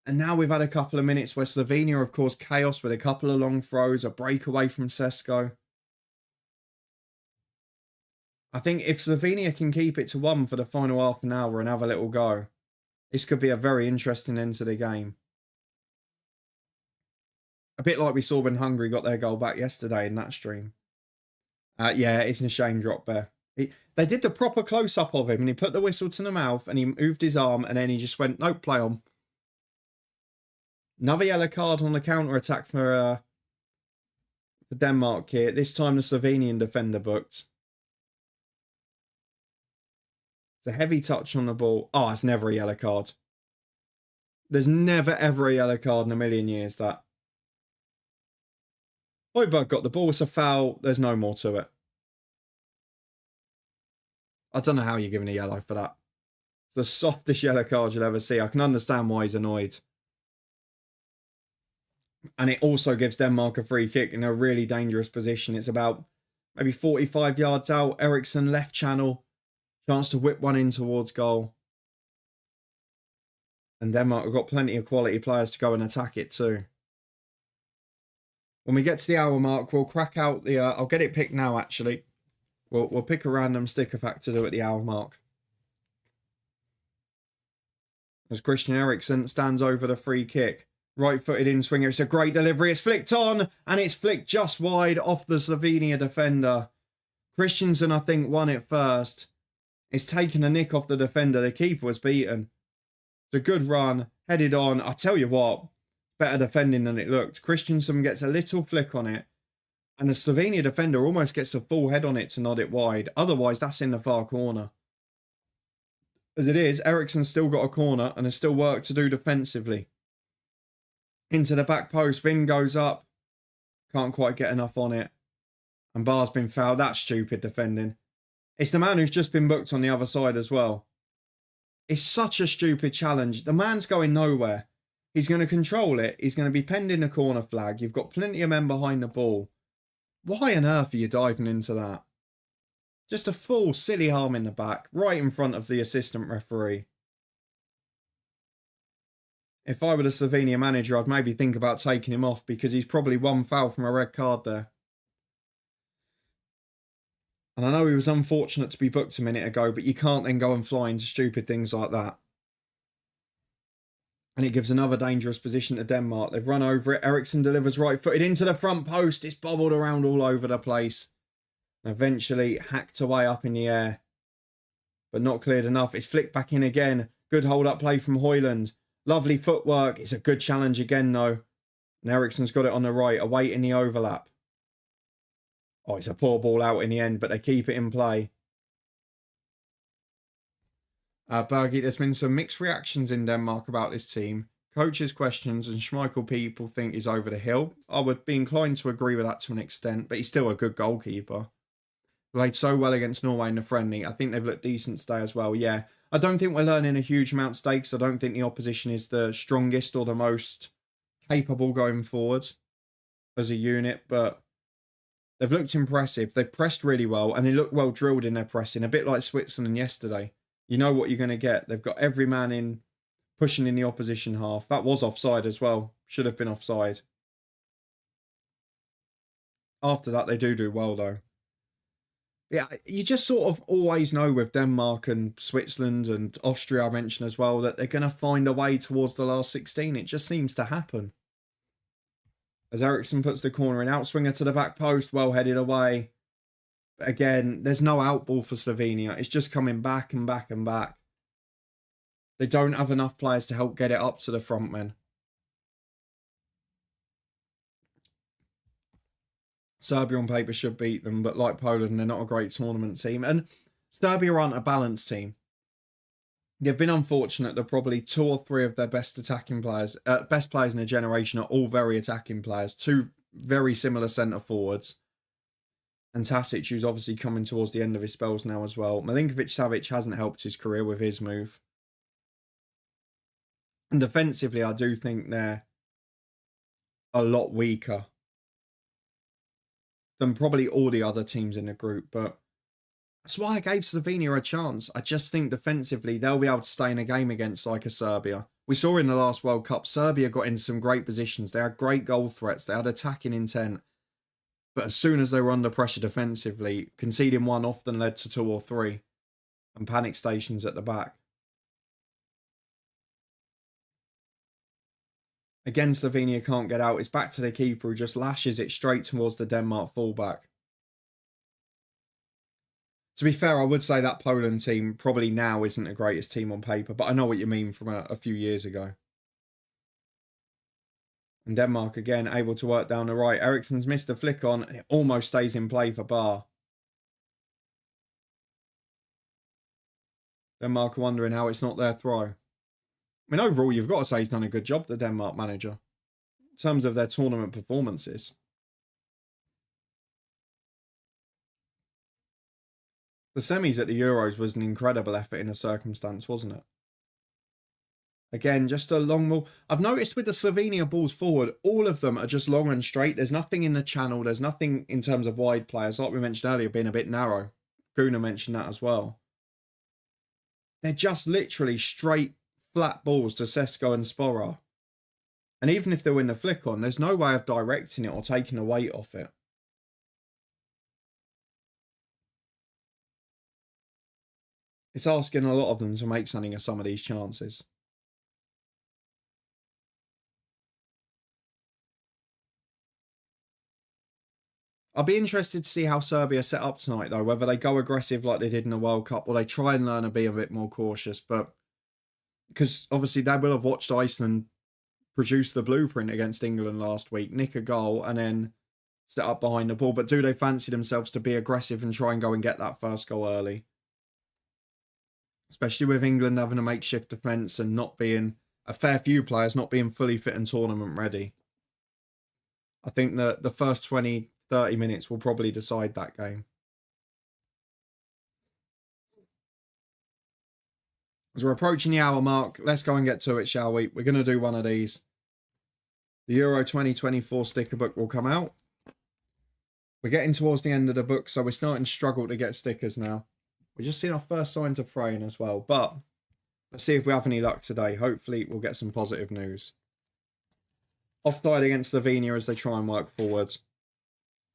And now we've had a couple of minutes where Slovenia have caused chaos with a couple of long throws, a breakaway from Sesko. I think if Slovenia can keep it to 1 for the final half an hour and have a little go, this could be a very interesting end to the game. A bit like we saw when Hungary got their goal back yesterday in that stream. Yeah, it's a shame drop there. They did the proper close-up of him and he put the whistle to the mouth and he moved his arm and then he just went, nope, play on. Another yellow card on the counter-attack for Denmark here. This time the Slovenian defender booked. It's a heavy touch on the ball. Oh, it's never a yellow card. There's never ever a yellow card in a million years, that. Højbjerg got the ball. It's a foul. There's no more to it. I don't know how you're giving a yellow for that. It's the softest yellow card you'll ever see. I can understand why he's annoyed. And it also gives Denmark a free kick in a really dangerous position. It's about maybe 45 yards out. Eriksson left channel. Chance to whip one in towards goal. And Denmark have got plenty of quality players to go and attack it too. When we get to the hour mark, we'll crack out the... I'll get it picked now, actually. We'll pick a random sticker pack to do at the hour mark. As Christian Eriksen stands over the free kick. Right-footed in-swinger. It's a great delivery. It's flicked on. And it's flicked just wide off the Slovenia defender. Christensen, I think, won it first. It's taken a nick off the defender. The keeper was beaten. It's a good run. Headed on. I tell you what. Better defending than it looked. Christensen gets a little flick on it. And the Slovenia defender almost gets a full head on it to nod it wide. Otherwise, that's in the far corner. As it is, Eriksen's still got a corner and has still work to do defensively. Into the back post. Vin goes up. Can't quite get enough on it. And Barr's been fouled. That's stupid defending. It's the man who's just been booked on the other side as well. It's such a stupid challenge. The man's going nowhere. He's going to control it. He's going to be penned in a corner flag. You've got plenty of men behind the ball. Why on earth are you diving into that? Just a full silly arm in the back, right in front of the assistant referee. If I were the Slovenia manager, I'd maybe think about taking him off because he's probably one foul from a red card there. And I know he was unfortunate to be booked a minute ago, but you can't then go and fly into stupid things like that. And it gives another dangerous position to Denmark. They've run over it. Eriksson delivers right-footed into the front post. It's bobbled around all over the place. Eventually hacked away up in the air. But not cleared enough. It's flicked back in again. Good hold-up play from Højlund. Lovely footwork. It's a good challenge again, though. And Eriksson's got it on the right, awaiting the overlap. Oh, it's a poor ball out in the end, but they keep it in play. Bergie, there's been some mixed reactions in Denmark about this team. Coaches' questions and Schmeichel people think he's over the hill. I would be inclined to agree with that to an extent, but he's still a good goalkeeper. Played so well against Norway in the friendly. I think they've looked decent today as well, yeah. I don't think we're learning a huge amount today because I don't think the opposition is the strongest or the most capable going forward as a unit, but they've looked impressive. They've pressed really well and they look well drilled in their pressing, a bit like Switzerland yesterday. You know what you're going to get. They've got every man in pushing in the opposition half. That was offside as well. Should have been offside. After that, they do well, though. Yeah, you just sort of always know with Denmark and Switzerland and Austria, I mentioned as well, that they're going to find a way towards the last 16. It just seems to happen. As Eriksson puts the corner in, outswinger to the back post, well headed away. But again, there's no outball for Slovenia. It's just coming back and back and back. They don't have enough players to help get it up to the front men. Serbia on paper should beat them, but like Poland, they're not a great tournament team. And Serbia aren't a balanced team. They've been unfortunate that probably 2 or 3 of their best attacking players, best players in a generation are all very attacking players. 2 very similar centre forwards. And Tasic, who's obviously coming towards the end of his spells now as well. Milinkovic-Savic hasn't helped his career with his move. And defensively, I do think they're a lot weaker than probably all the other teams in the group. But that's why I gave Slovenia a chance. I just think defensively, they'll be able to stay in a game against like a Serbia. We saw in the last World Cup, Serbia got in some great positions. They had great goal threats. They had attacking intent. But as soon as they were under pressure defensively, conceding 1 often led to 2 or 3. And panic stations at the back. Again, Slovenia can't get out. It's back to the keeper who just lashes it straight towards the Denmark fullback. To be fair, I would say that Poland team probably now isn't the greatest team on paper, but I know what you mean from a few years ago. And Denmark again able to work down the right. Eriksson's missed the flick on and it almost stays in play for Barr. Denmark are wondering how it's not their throw. I mean, overall, you've got to say he's done a good job, the Denmark manager, in terms of their tournament performances. The semis at the Euros was an incredible effort in a circumstance, wasn't it? Again, just a long ball. I've noticed with the Slovenia balls forward, all of them are just long and straight. There's nothing in the channel. There's nothing in terms of wide players. Like we mentioned earlier, being a bit narrow. Guna mentioned that as well. They're just literally straight, flat balls to Sesko and Sporar. And even if they win the flick on, there's no way of directing it or taking the weight off it. It's asking a lot of them to make something of some of these chances. I'll be interested to see how Serbia set up tonight, though, whether they go aggressive like they did in the World Cup or they try and learn to be a bit more cautious. But because obviously they will have watched Iceland produce the blueprint against England last week, nick a goal and then set up behind the ball. But do they fancy themselves to be aggressive and try and go and get that first goal early? Especially with England having a makeshift defence and not being, a fair few players not being fully fit and tournament ready. I think that the first 20, 30 minutes will probably decide that game. As we're approaching the hour mark, let's go and get to it, shall we? We're going to do one of these. The Euro 2024 sticker book will come out. We're getting towards the end of the book, so we're starting to struggle to get stickers now. We're just seeing our first signs of fraying as well, but let's see if we have any luck today. Hopefully, we'll get some positive news. Offside against Slovenia as they try and work forwards.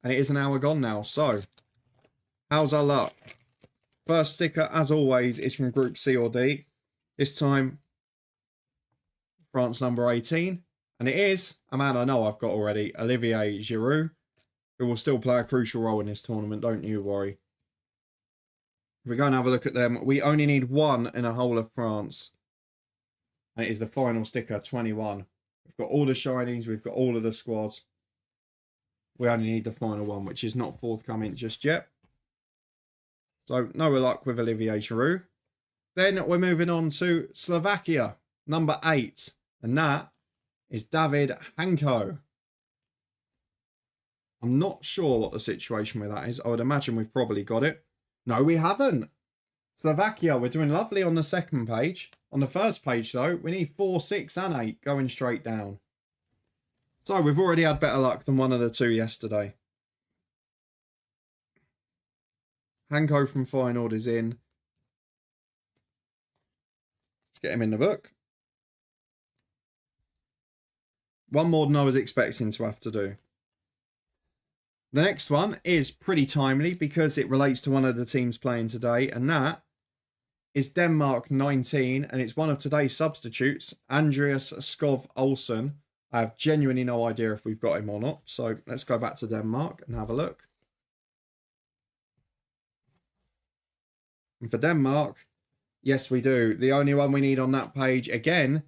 And it is an hour gone now, so how's our luck? First sticker, as always, is from Group C or D. This time, France number 18. And it is a man I know I've got already, Olivier Giroud, who will still play a crucial role in this tournament, don't you worry. If we go and have a look at them, we only need one in the whole of France. And it is the final sticker, 21. We've got all the shinies, we've got all of the squads. We only need the final one, which is not forthcoming just yet. So, no luck with Olivier Giroud. Then we're moving on to Slovakia, number 8. And that is David Hanko. I'm not sure what the situation with that is. I would imagine we've probably got it. No, we haven't. Slovakia, we're doing lovely on the second page. On the first page, though, we need 4, 6 and 8 going straight down. So we've already had better luck than one of the two yesterday. Hanko from Feyenoord is in. Let's get him in the book. One more than I was expecting to have to do. The next one is pretty timely because it relates to one of the teams playing today, and that is Denmark 19, and it's one of today's substitutes, Andreas Skov Olsen. I have genuinely no idea if we've got him or not, so let's go back to Denmark and have a look. And for Denmark, yes we do. The only one we need on that page, again,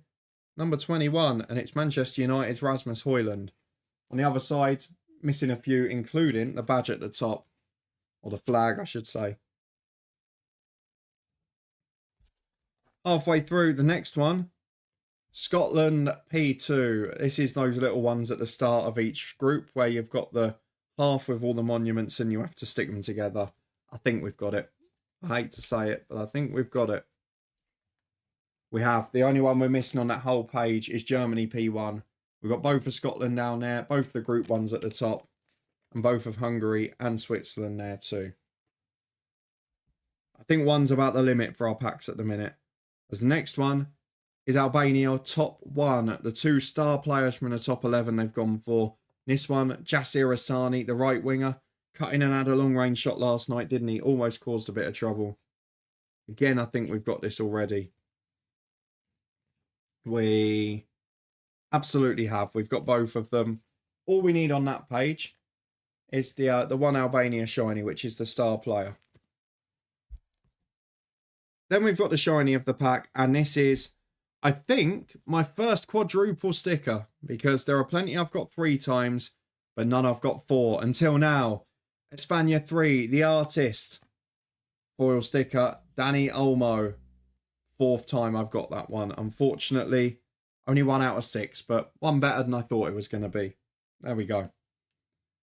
number 21, and it's Manchester United's Rasmus Højlund. On the other side, missing a few, including the badge at the top, or the flag, I should say. Halfway through, the next one, Scotland P2. This is those little ones at the start of each group where you've got the half with all the monuments and you have to stick them together. I think we've got it. I hate to say it, but I think we've got it. We have. The only one we're missing on that whole page is Germany P1. We've got both of Scotland down there, both the group ones at the top, and both of Hungary and Switzerland there too. I think one's about the limit for our packs at the minute. As the next one is Albania top 1. The 2 star players from the top 11 they've gone for. This one, Jasir Asani, the right winger, cut in and had a long range shot last night, didn't he? Almost caused a bit of trouble. Again, I think we've got this already. We absolutely have. We've got both of them. All we need on that page is the one Albania shiny, which is the star player. Then we've got the shiny of the pack, and this is, I think, my first quadruple sticker, because there are plenty I've got 3 times, but none I've got 4 until now. Espana 3, the artist, foil sticker, Dani Olmo. 4th time I've got that one. Unfortunately, only 1 out of 6, but one better than I thought it was going to be. There we go.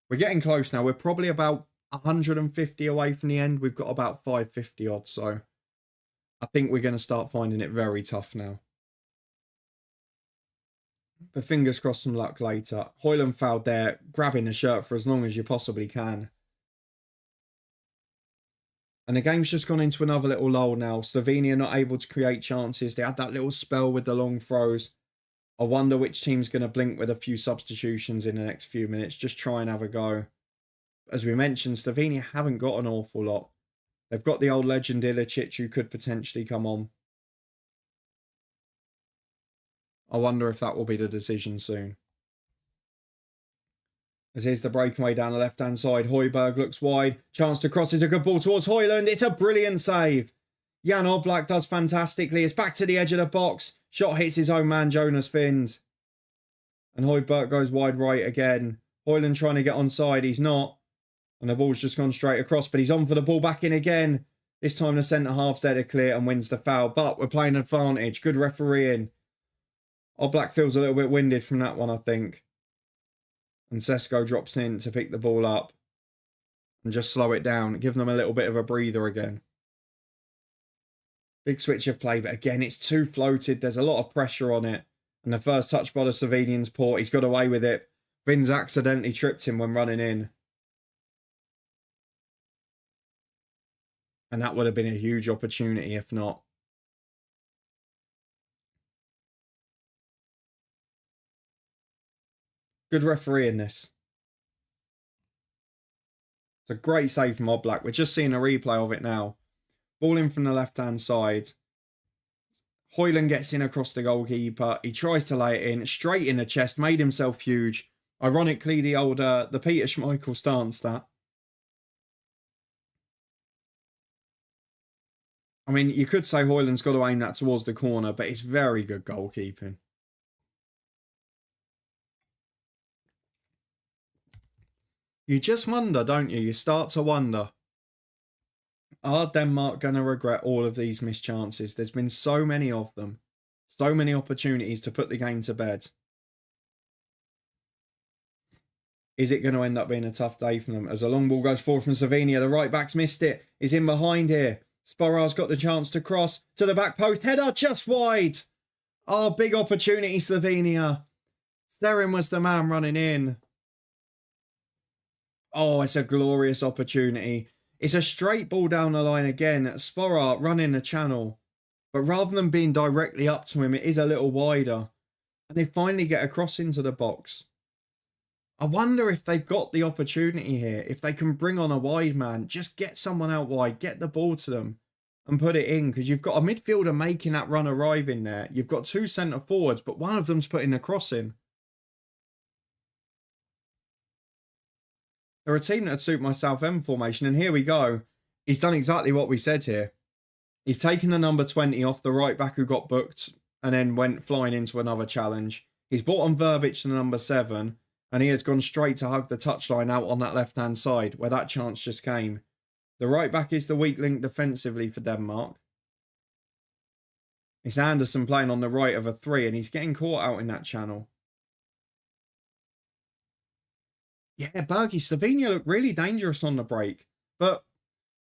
We're getting close now. We're probably about 150 away from the end. We've got about 550 odd, so I think we're going to start finding it very tough now. But fingers crossed some luck later. Højlund fouled there, grabbing the shirt for as long as you possibly can. And the game's just gone into another little lull now. Slovenia not able to create chances. They had that little spell with the long throws. I wonder which team's going to blink with a few substitutions in the next few minutes. Just try and have a go. As we mentioned, Slovenia haven't got an awful lot. They've got the old legend Ilicic who could potentially come on. I wonder if that will be the decision soon. As here's the breakaway down the left-hand side. Højbjerg looks wide. Chance to cross it. A good ball towards Højlund. It's a brilliant save. Jan Oblak does fantastically. It's back to the edge of the box. Shot hits his own man, Jonas Vind. And Højbjerg goes wide right again. Højlund trying to get onside. He's not. And the ball's just gone straight across. But he's on for the ball back in again. This time the centre-half's there to clear and wins the foul. But we're playing advantage. Good refereeing. Oblak feels a little bit winded from that one, I think. And Sesko drops in to pick the ball up and just slow it down, give them a little bit of a breather again. Big switch of play, but again, it's too floated. There's a lot of pressure on it. And the first touch by the Slovenians port, he's got away with it. Vin's accidentally tripped him when running in. And that would have been a huge opportunity if not. Good referee in this. It's a great save from Oblak. We're just seeing a replay of it now. Ball in from the left-hand side. Højlund gets in across the goalkeeper. He tries to lay it in. Straight in the chest. Made himself huge. Ironically, the Peter Schmeichel stance, that. I mean, you could say Højlund's got to aim that towards the corner, but it's very good goalkeeping. You just wonder, don't you? You start to wonder. Are Denmark going to regret all of these missed chances? There's been so many of them. So many opportunities to put the game to bed. Is it going to end up being a tough day for them? As a long ball goes forward from Slovenia, the right back's missed it. He's in behind here. Sporar's got the chance to cross to the back post. Header just wide. Oh, big opportunity, Slovenia. Sterin was the man running in. Oh, it's a glorious opportunity. It's a straight ball down the line again. Sporar running the channel. But rather than being directly up to him, it is a little wider. And they finally get across into the box. I wonder if they've got the opportunity here. If they can bring on a wide man. Just get someone out wide. Get the ball to them. And put it in. Because you've got a midfielder making that run arriving there. You've got two centre forwards. But one of them's putting a cross in. They're a team that would suit my Southend formation. And here we go. He's done exactly what we said here. He's taken the number 20 off the right back who got booked and then went flying into another challenge. He's brought on Verbic to the number 7 and he has gone straight to hug the touchline out on that left-hand side where that chance just came. The right back is the weak link defensively for Denmark. It's Anderson playing on the right of a 3 and he's getting caught out in that channel. Yeah, Bergie, Slovenia look really dangerous on the break. But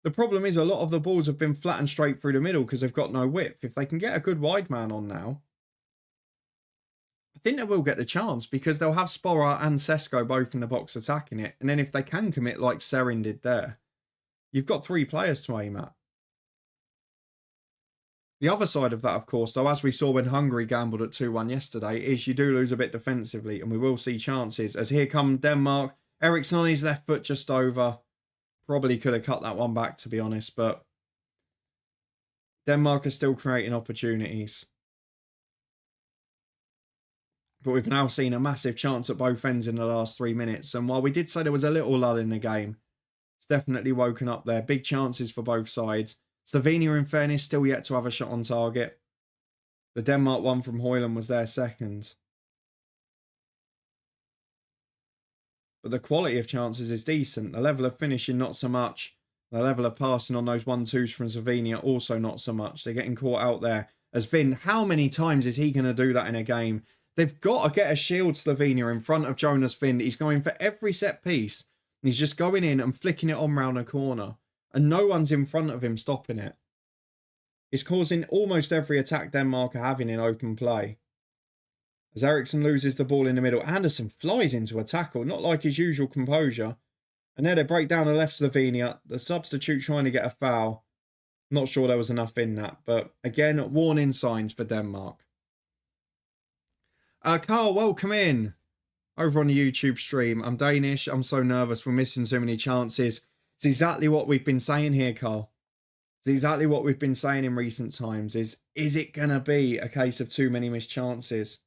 the problem is a lot of the balls have been flattened straight through the middle because they've got no width. If they can get a good wide man on now, I think they will get the chance because they'll have Sporar and Sesko both in the box attacking it. And then if they can commit like Serin did there, you've got 3 players to aim at. The other side of that, of course, though, as we saw when Hungary gambled at 2-1 yesterday, is you do lose a bit defensively and we will see chances. As here come Denmark. Eriksson on his left foot just over. Probably could have cut that one back, to be honest, but Denmark are still creating opportunities. But we've now seen a massive chance at both ends in the last 3 minutes. And while we did say there was a little lull in the game, it's definitely woken up there. Big chances for both sides. Slovenia, in fairness, still yet to have a shot on target. The Denmark one from Højlund was their second. But the quality of chances is decent. The level of finishing, not so much. The level of passing on those 1-2s from Slovenia, also not so much. They're getting caught out there. As Vin, how many times is he going to do that in a game? They've got to get a shield, Slovenia, in front of Jonas Vind. He's going for every set piece. He's just going in and flicking it on round a corner. And no one's in front of him stopping it. It's causing almost every attack Denmark are having in open play. As Eriksson loses the ball in the middle, Anderson flies into a tackle, not like his usual composure. And there they break down the left Slovenia. The substitute trying to get a foul. Not sure there was enough in that. But again, warning signs for Denmark. Carl, welcome in. Over on the YouTube stream. I'm Danish. I'm so nervous. We're missing so many chances. It's exactly what we've been saying here, Carl. It's exactly what we've been saying in recent times. Is it going to be a case of too many missed chances?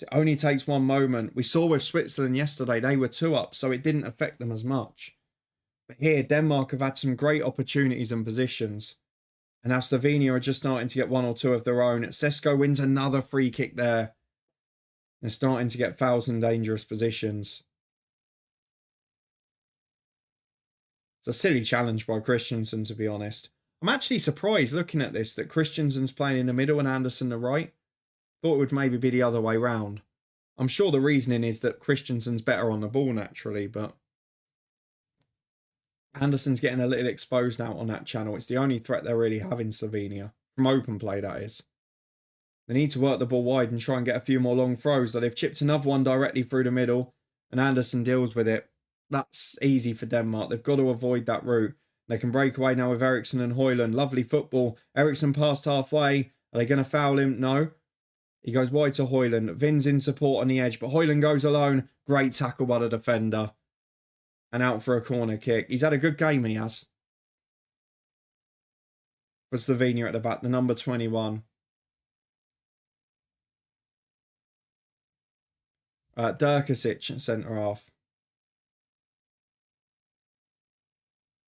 It only takes one moment. We saw with Switzerland yesterday, they were 2 up, so it didn't affect them as much. But here, Denmark have had some great opportunities and positions. And now Slovenia are just starting to get 1 or 2 of their own. Sesko wins another free kick there. They're starting to get fouls in dangerous positions. It's a silly challenge by Christensen, to be honest. I'm actually surprised looking at this that Christensen's playing in the middle and Anderson the right. Thought it would maybe be the other way round. I'm sure the reasoning is that Christensen's better on the ball naturally, but Anderson's getting a little exposed out on that channel. It's the only threat they really have in Slovenia. From open play, that is. They need to work the ball wide and try and get a few more long throws. So they've chipped another one directly through the middle, and Anderson deals with it. That's easy for Denmark. They've got to avoid that route. They can break away now with Eriksson and Højlund. Lovely football. Eriksson passed halfway. Are they going to foul him? No. He goes wide to Højlund. Vin's in support on the edge, but Højlund goes alone. Great tackle by the defender. And out for a corner kick. He's had a good game, he has. For Slovenia at the back, the number 21. Durkasic, centre half.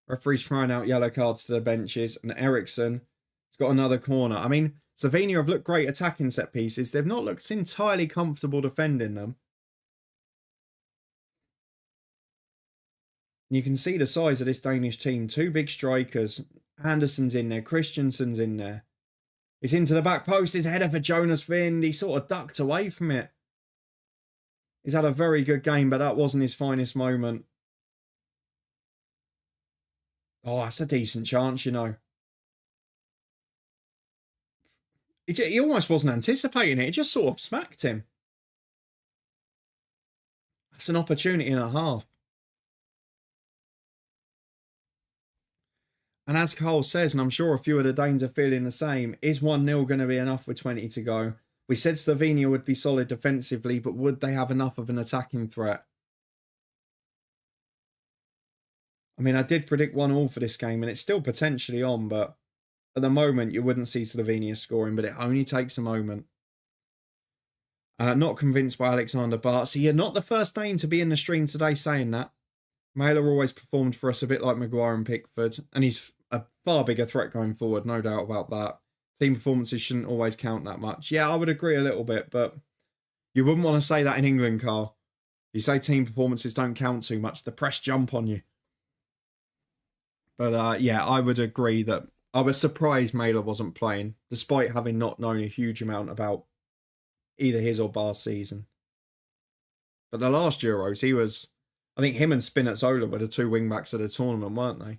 Referee's throwing out yellow cards to the benches, and Eriksson has got another corner. I mean, Slovenia have looked great attacking set pieces. They've not looked entirely comfortable defending them. You can see the size of this Danish team. Two big strikers. Anderson's in there. Christensen's in there. It's into the back post. His header for Jonas Vind. He sort of ducked away from it. He's had a very good game, but that wasn't his finest moment. Oh, that's a decent chance, you know. He almost wasn't anticipating it. It just sort of smacked him. That's an opportunity and a half. And as Cole says, and I'm sure a few of the Danes are feeling the same, is 1-0 going to be enough with 20 to go? We said Slovenia would be solid defensively, but would they have enough of an attacking threat? I mean, I did predict 1-1 for this game, and it's still potentially on, but at the moment, you wouldn't see Slovenia scoring, but it only takes a moment. Not convinced by Alexander Bart. So you're not the first Dane to be in the stream today saying that. Mailer always performed for us a bit like Maguire and Pickford, and he's a far bigger threat going forward, no doubt about that. Team performances shouldn't always count that much. Yeah, I would agree a little bit, but you wouldn't want to say that in England, Carl. You say team performances don't count too much, the press jump on you. But yeah, I would agree that I was surprised Mailer wasn't playing, despite having not known a huge amount about either his or Bar's season. But the last Euros, he was, I think him and Spinazzola were the two wing-backs of the tournament, weren't they?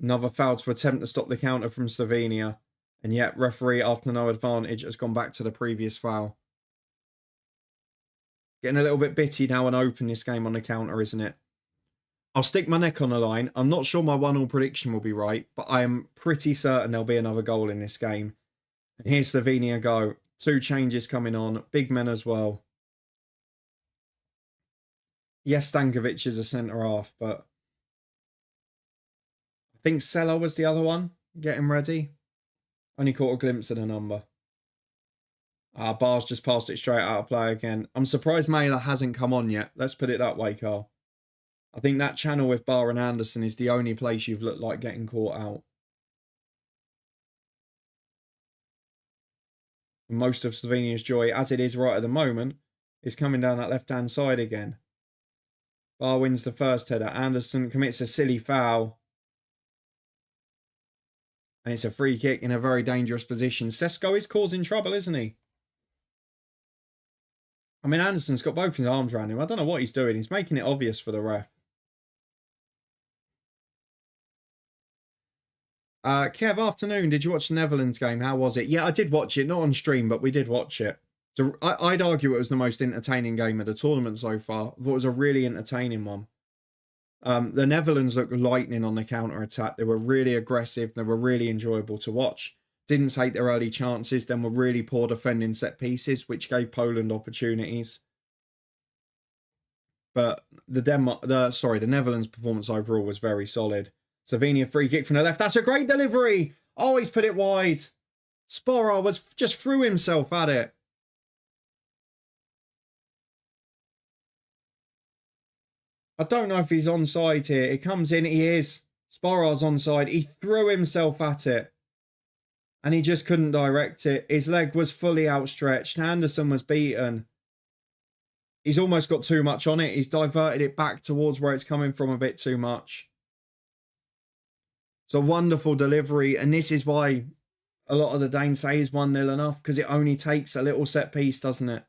Another foul to attempt to stop the counter from Slovenia. And yet, referee, after no advantage, has gone back to the previous foul. Getting a little bit bitty now and open this game on the counter, isn't it? I'll stick my neck on the line. I'm not sure my 1-1 prediction will be right, but I am pretty certain there'll be another goal in this game. And here's Slovenia go. 2 changes coming on. Big men as well. Yes, Stankovic is a centre-half, but I think Sella was the other one. Getting ready. Only caught a glimpse of the number. Bar's just passed it straight out of play again. I'm surprised Mailer hasn't come on yet. Let's put it that way, Carl. I think that channel with Bar and Anderson is the only place you've looked like getting caught out. And most of Slovenia's joy, as it is right at the moment, is coming down that left-hand side again. Bar wins the first header. Anderson commits a silly foul. And it's a free kick in a very dangerous position. Sesko is causing trouble, isn't he? I mean, Anderson's got both his arms around him. I don't know what he's doing. He's making it obvious for the ref. Kev, afternoon. Did you watch the Netherlands game? How was it? Yeah, I did watch it. Not on stream, but we did watch it. So I'd argue it was the most entertaining game of the tournament so far. I thought it was a really entertaining one. The Netherlands looked lightning on the counter-attack. They were really aggressive. They were really enjoyable to watch. Didn't take their early chances. Then were really poor defending set pieces, which gave Poland opportunities. But the Netherlands performance overall was very solid. Slovenia free kick from the left. That's a great delivery. Oh, he's put it wide. Sporar was just threw himself at it. I don't know if he's onside here. It comes in. He is. Sporar's onside. He threw himself at it. And he just couldn't direct it. His leg was fully outstretched. Anderson was beaten. He's almost got too much on it. He's diverted it back towards where it's coming from a bit too much. It's a wonderful delivery. And this is why a lot of the Danes say is 1-0 enough because it only takes a little set piece, doesn't it?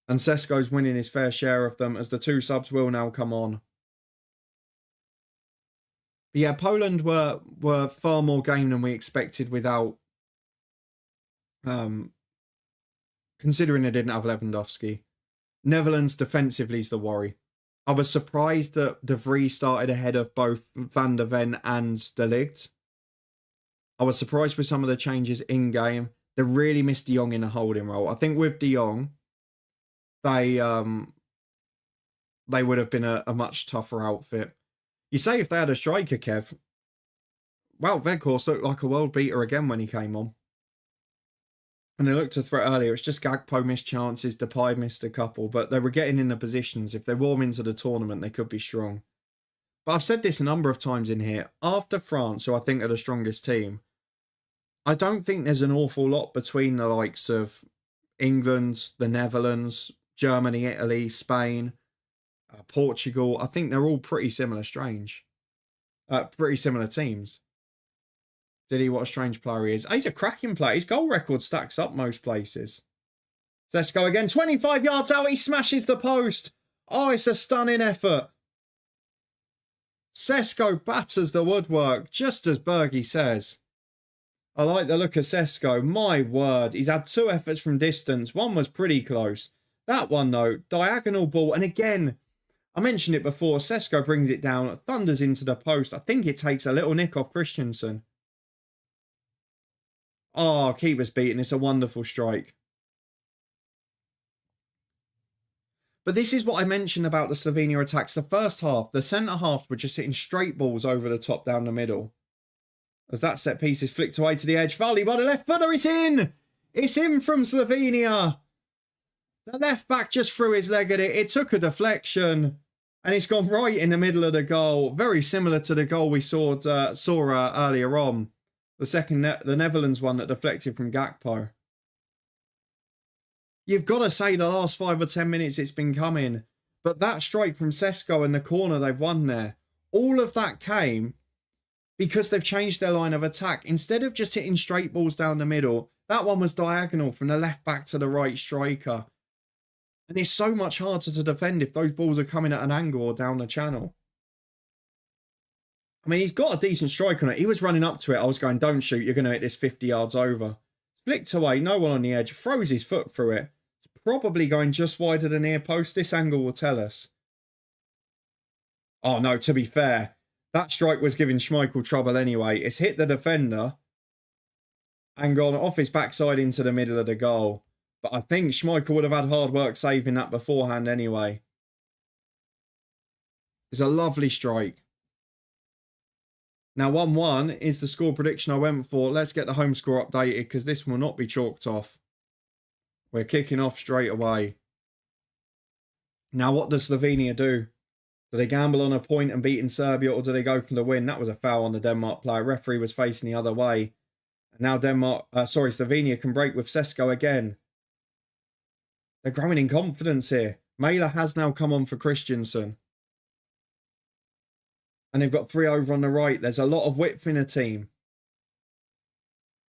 And Sesko's winning his fair share of them as the 2 subs will now come on. But yeah, Poland were far more game than we expected without, considering they didn't have Lewandowski. Netherlands defensively is the worry. I was surprised that De Vries started ahead of both Van der Ven and De Ligt. I was surprised with some of the changes in game. They really missed De Jong in a holding role. I think with De Jong, they would have been a much tougher outfit. You say if they had a striker, Kev. Well, Weghorst looked like a world beater again when he came on. And they looked a threat earlier. It's just Gakpo missed chances, Depay missed a couple, but they were getting in the positions. If they warm into the tournament, they could be strong. But I've said this a number of times in here. After France, who I think are the strongest team, I don't think there's an awful lot between the likes of England, the Netherlands, Germany, Italy, Spain, Portugal. I think they're all pretty similar, pretty similar teams. Did he? What a strange player he is. He's a cracking player. His goal record stacks up most places. Sesko again. 25 yards out. He smashes the post. Oh, it's a stunning effort. Sesko batters the woodwork, just as Bergie says. I like the look of Sesko. My word. He's had 2 efforts from distance. One was pretty close. That one, though, diagonal ball. And again, I mentioned it before. Sesko brings it down. Thunders into the post. I think it takes a little nick off Christensen. Oh, keeper's beaten. It's a wonderful strike. But this is what I mentioned about the Slovenia attacks. The first half, the centre-halves were just hitting straight balls over the top down the middle. As that set piece is flicked away to the edge. Volley by the left footer. It's in! It's in from Slovenia. The left back just threw his leg at it. It took a deflection. And it's gone right in the middle of the goal. Very similar to the goal we saw earlier on. The Netherlands one that deflected from Gakpo. You've got to say the last 5 or 10 minutes it's been coming. But that strike from Sesko in the corner they've won there. All of that came because they've changed their line of attack. Instead of just hitting straight balls down the middle, that one was diagonal from the left back to the right striker. And it's so much harder to defend if those balls are coming at an angle or down the channel. I mean, he's got a decent strike on it. He was running up to it. I was going, don't shoot. You're going to hit this 50 yards over. Flicked away. No one on the edge. Throws his foot through it. It's probably going just wider than near post. This angle will tell us. Oh, no, to be fair, that strike was giving Schmeichel trouble anyway. It's hit the defender and gone off his backside into the middle of the goal. But I think Schmeichel would have had hard work saving that beforehand anyway. It's a lovely strike. Now, 1-1 is the score prediction I went for. Let's get the home score updated because this will not be chalked off. We're kicking off straight away. Now, what does Slovenia do? Do they gamble on a point and beating Serbia, or do they go for the win? That was a foul on the Denmark player. Referee was facing the other way. And now Slovenia can break with Sesko again. They're growing in confidence here. Mailer has now come on for Christensen. And they've got 3 over on the right. There's a lot of width in the team.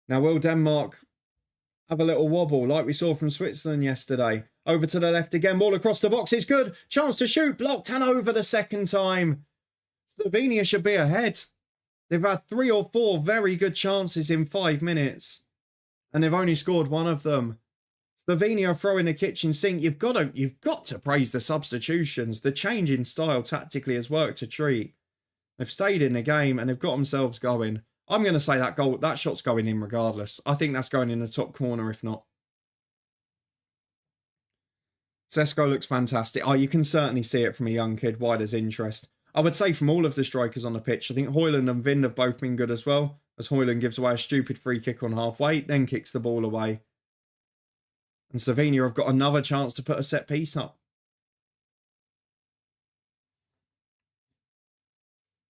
Now, will Denmark have a little wobble like we saw from Switzerland yesterday? Over to the left again. Ball across the box. It's good. Chance to shoot. Blocked and over the second time. Slovenia should be ahead. They've had 3 or 4 very good chances in 5 minutes. And they've only scored 1 of them. Slovenia are throwing the kitchen sink. You've got to praise the substitutions. The change in style tactically has worked a treat. They've stayed in the game and they've got themselves going. I'm going to say that shot's going in regardless. I think that's going in the top corner if not. Sesko looks fantastic. Oh, you can certainly see it from a young kid why there's interest. I would say from all of the strikers on the pitch, I think Højlund and Vind have both been good as well, as Højlund gives away a stupid free kick on halfway, then kicks the ball away. And Slovenia have got another chance to put a set piece up.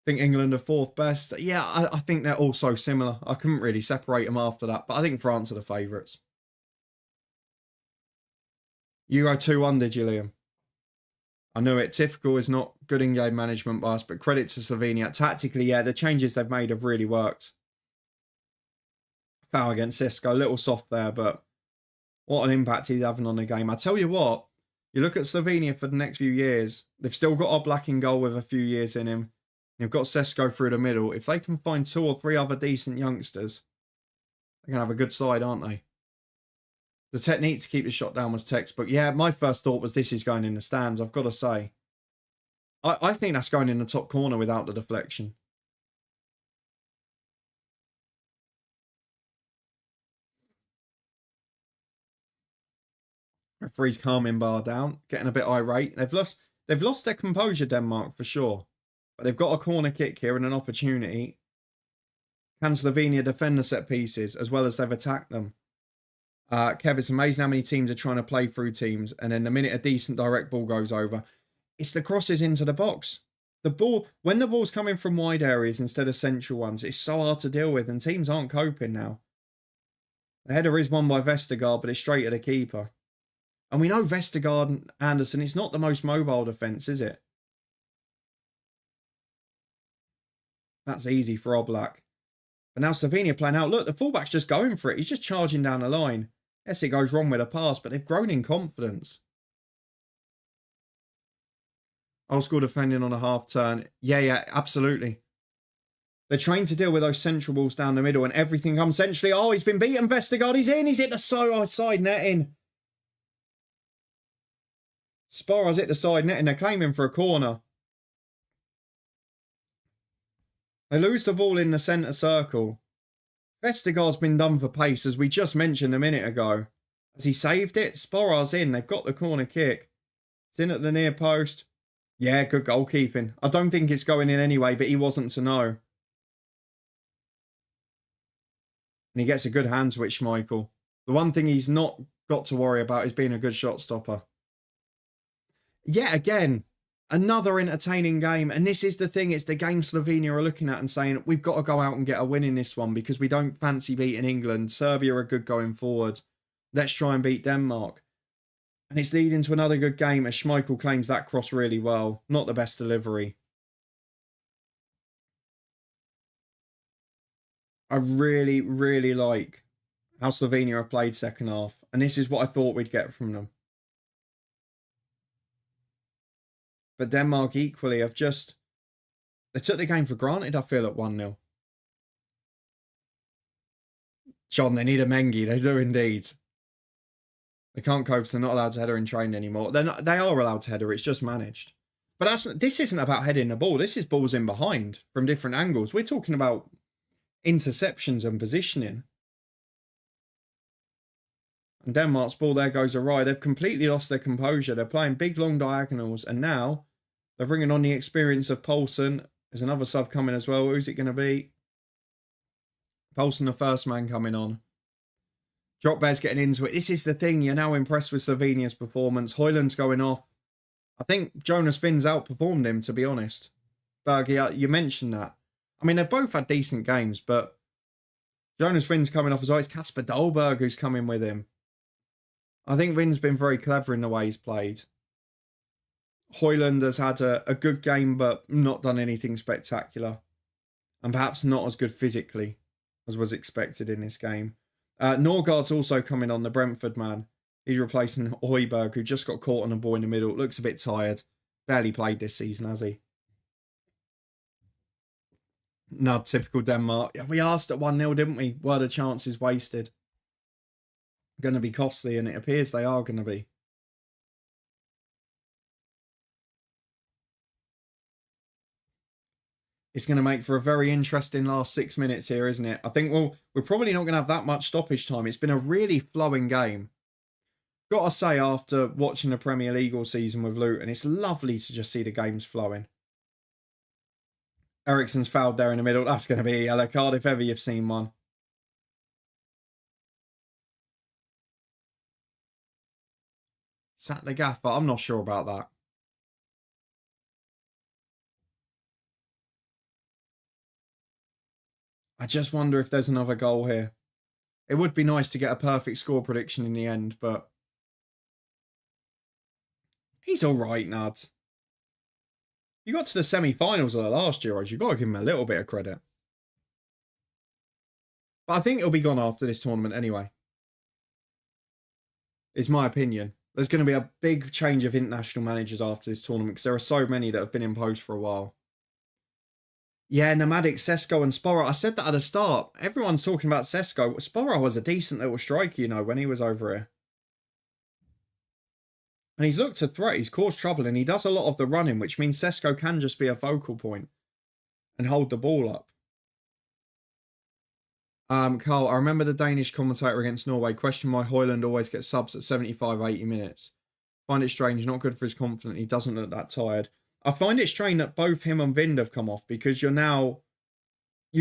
I think England are 4th best. Yeah, I think they're all so similar. I couldn't really separate them after that, but I think France are the favourites. You go 2-1, did you, Liam? I know it. Typical is not good in-game management by us, but credit to Slovenia. Tactically, yeah, the changes they've made have really worked. Foul against Cisco, a little soft there, but what an impact he's having on the game. I tell you what, you look at Slovenia for the next few years, they've still got Oblak in goal with a few years in him. You've got Sesko through the middle. If they can find 2 or 3 other decent youngsters, they're going to have a good side, aren't they? The technique to keep the shot down was textbook. Yeah, my first thought was this is going in the stands, I've got to say. I think that's going in the top corner without the deflection. Referee's calming bar down, getting a bit irate. They've lost their composure, Denmark, for sure. But they've got a corner kick here and an opportunity. Can Slovenia defend the set pieces as well as they've attacked them? Kev, it's amazing how many teams are trying to play through teams, and then the minute a decent direct ball goes over, it's the crosses into the box. The ball, when the ball's coming from wide areas instead of central ones, it's so hard to deal with, and teams aren't coping now. The header is won by Vestergaard, but it's straight at the keeper. And we know Vestergaard and Anderson, it's not the most mobile defence, is it? That's easy for Oblak. But now Slovenia playing out. Look, the fullback's just going for it. He's just charging down the line. Yes, it goes wrong with a pass, but they've grown in confidence. Old school defending on a half turn. Yeah, absolutely. They're trained to deal with those central balls down the middle and everything comes centrally. Oh, he's been beaten. Vestergaard, he's in. He's hit the side netting. Sporra's hit the side netting. They're claiming for a corner. They lose the ball in the centre circle. Vestergaard's been done for pace, as we just mentioned a minute ago. Has he saved it? Sporra's in. They've got the corner kick. It's in at the near post. Yeah, good goalkeeping. I don't think it's going in anyway, but he wasn't to know. And he gets a good hand switch, Michael. The one thing he's not got to worry about is being a good shot stopper. Yet again, another entertaining game. And this is the thing. It's the game Slovenia are looking at and saying, we've got to go out and get a win in this one because we don't fancy beating England. Serbia are good going forward. Let's try and beat Denmark. And it's leading to another good game as Schmeichel claims that cross really well. Not the best delivery. I really, really like how Slovenia have played second half. And this is what I thought we'd get from them. But Denmark equally have just... They took the game for granted, I feel, at 1-0. John, they need a Mengi. They do indeed. They can't cope, so they're not allowed to header in training anymore. They are allowed to header, it's just managed. But this isn't about heading the ball. This is balls in behind from different angles. We're talking about interceptions and positioning. And Denmark's ball there goes awry. They've completely lost their composure. They're playing big, long diagonals. And now they're bringing on the experience of Poulsen. There's another sub coming as well. Who's it going to be? Poulsen, the first man coming on. Drop Bear's getting into it. This is the thing. You're now impressed with Slovenia's performance. Højlund's going off. I think Jonas Finn's outperformed him, to be honest. Bergie, you mentioned that. I mean, they've both had decent games, but Jonas Finn's coming off as well. It's Kasper Dolberg who's coming with him. I think Finn's been very clever in the way he's played. Højlund has had a good game, but not done anything spectacular. And perhaps not as good physically as was expected in this game. Norgard's also coming on, the Brentford man. He's replacing Højberg, who just got caught on a ball in the middle. Looks a bit tired. Barely played this season, has he? No, typical Denmark. We asked at 1-0, didn't we? Were the chances wasted? Going to be costly, and it appears they are going to be. It's going to make for a very interesting last 6 minutes here, isn't it? I think we're probably not going to have that much stoppage time. It's been a really flowing game. Got to say, after watching the Premier League all season with Luton, it's lovely to just see the games flowing. Eriksen's fouled there in the middle. That's going to be a yellow card if ever you've seen one. Sat the gaffer. I'm not sure about that. I just wonder if there's another goal here. It would be nice to get a perfect score prediction in the end, but he's all right, Nads. You got to the semi-finals of the last Euros. You've got to give him a little bit of credit. But I think it'll be gone after this tournament anyway. Is my opinion. There's going to be a big change of international managers after this tournament because there are so many that have been in post for a while. Yeah, Nomadic, Sesko and Sporra. I said that at the start. Everyone's talking about Sesko. Sporra was a decent little striker, you know, when he was over here. And he's looked a threat. He's caused trouble and he does a lot of the running, which means Sesko can just be a focal point and hold the ball up. Carl, I remember the Danish commentator against Norway questioned why Højlund always gets subs at 75, 80 minutes. Find it strange, not good for his confidence. He doesn't look that tired. I find it strange that both him and Vind have come off because you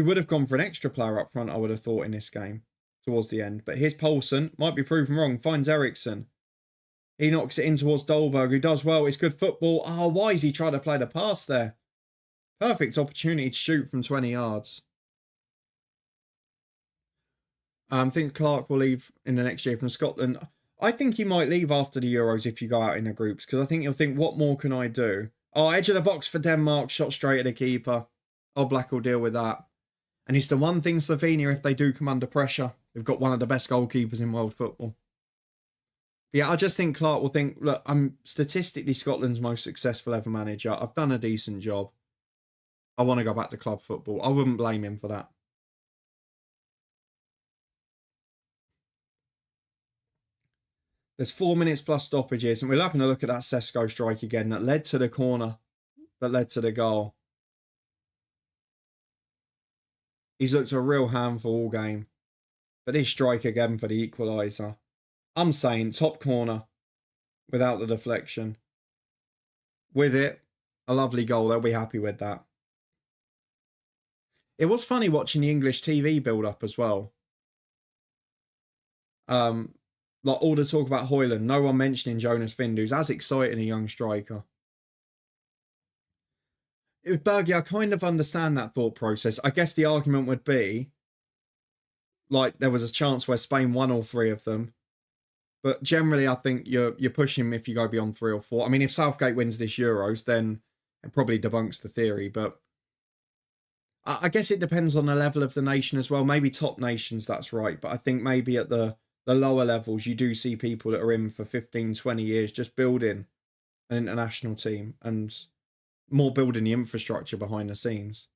would have gone for an extra player up front, I would have thought, in this game towards the end. But here's Poulsen, might be proven wrong, finds Eriksson. He knocks it in towards Dolberg, who does well. It's good football. Oh, why is he trying to play the pass there? Perfect opportunity to shoot from 20 yards. I think Clark will leave in the next year from Scotland. I think he might leave after the Euros if you go out in the groups, because I think he'll think, what more can I do? Oh, edge of the box for Denmark, shot straight at the keeper. Oh, Black will deal with that. And it's the one thing Slovenia, if they do come under pressure, they've got one of the best goalkeepers in world football. Yeah, I just think Clark will think, look, I'm statistically Scotland's most successful ever manager. I've done a decent job. I want to go back to club football. I wouldn't blame him for that. There's 4 minutes plus stoppages, and we're having a look at that Sesko strike again that led to the corner, that led to the goal. He's looked a real handful all game. But this strike again for the equaliser. I'm saying top corner without the deflection. With it, a lovely goal. They'll be happy with that. It was funny watching the English TV build-up as well. Like all the talk about Højlund, no one mentioning Jonas Vind, who's as exciting a young striker. With Bergie, I kind of understand that thought process. I guess the argument would be, like, there was a chance where Spain won all 3 of them. But generally, I think you're pushing him if you go beyond 3 or 4. I mean, if Southgate wins this Euros, then it probably debunks the theory. But I guess it depends on the level of the nation as well. Maybe top nations, that's right. But I think maybe at the lower levels, you do see people that are in for 15, 20 years just building an international team and more building the infrastructure behind the scenes.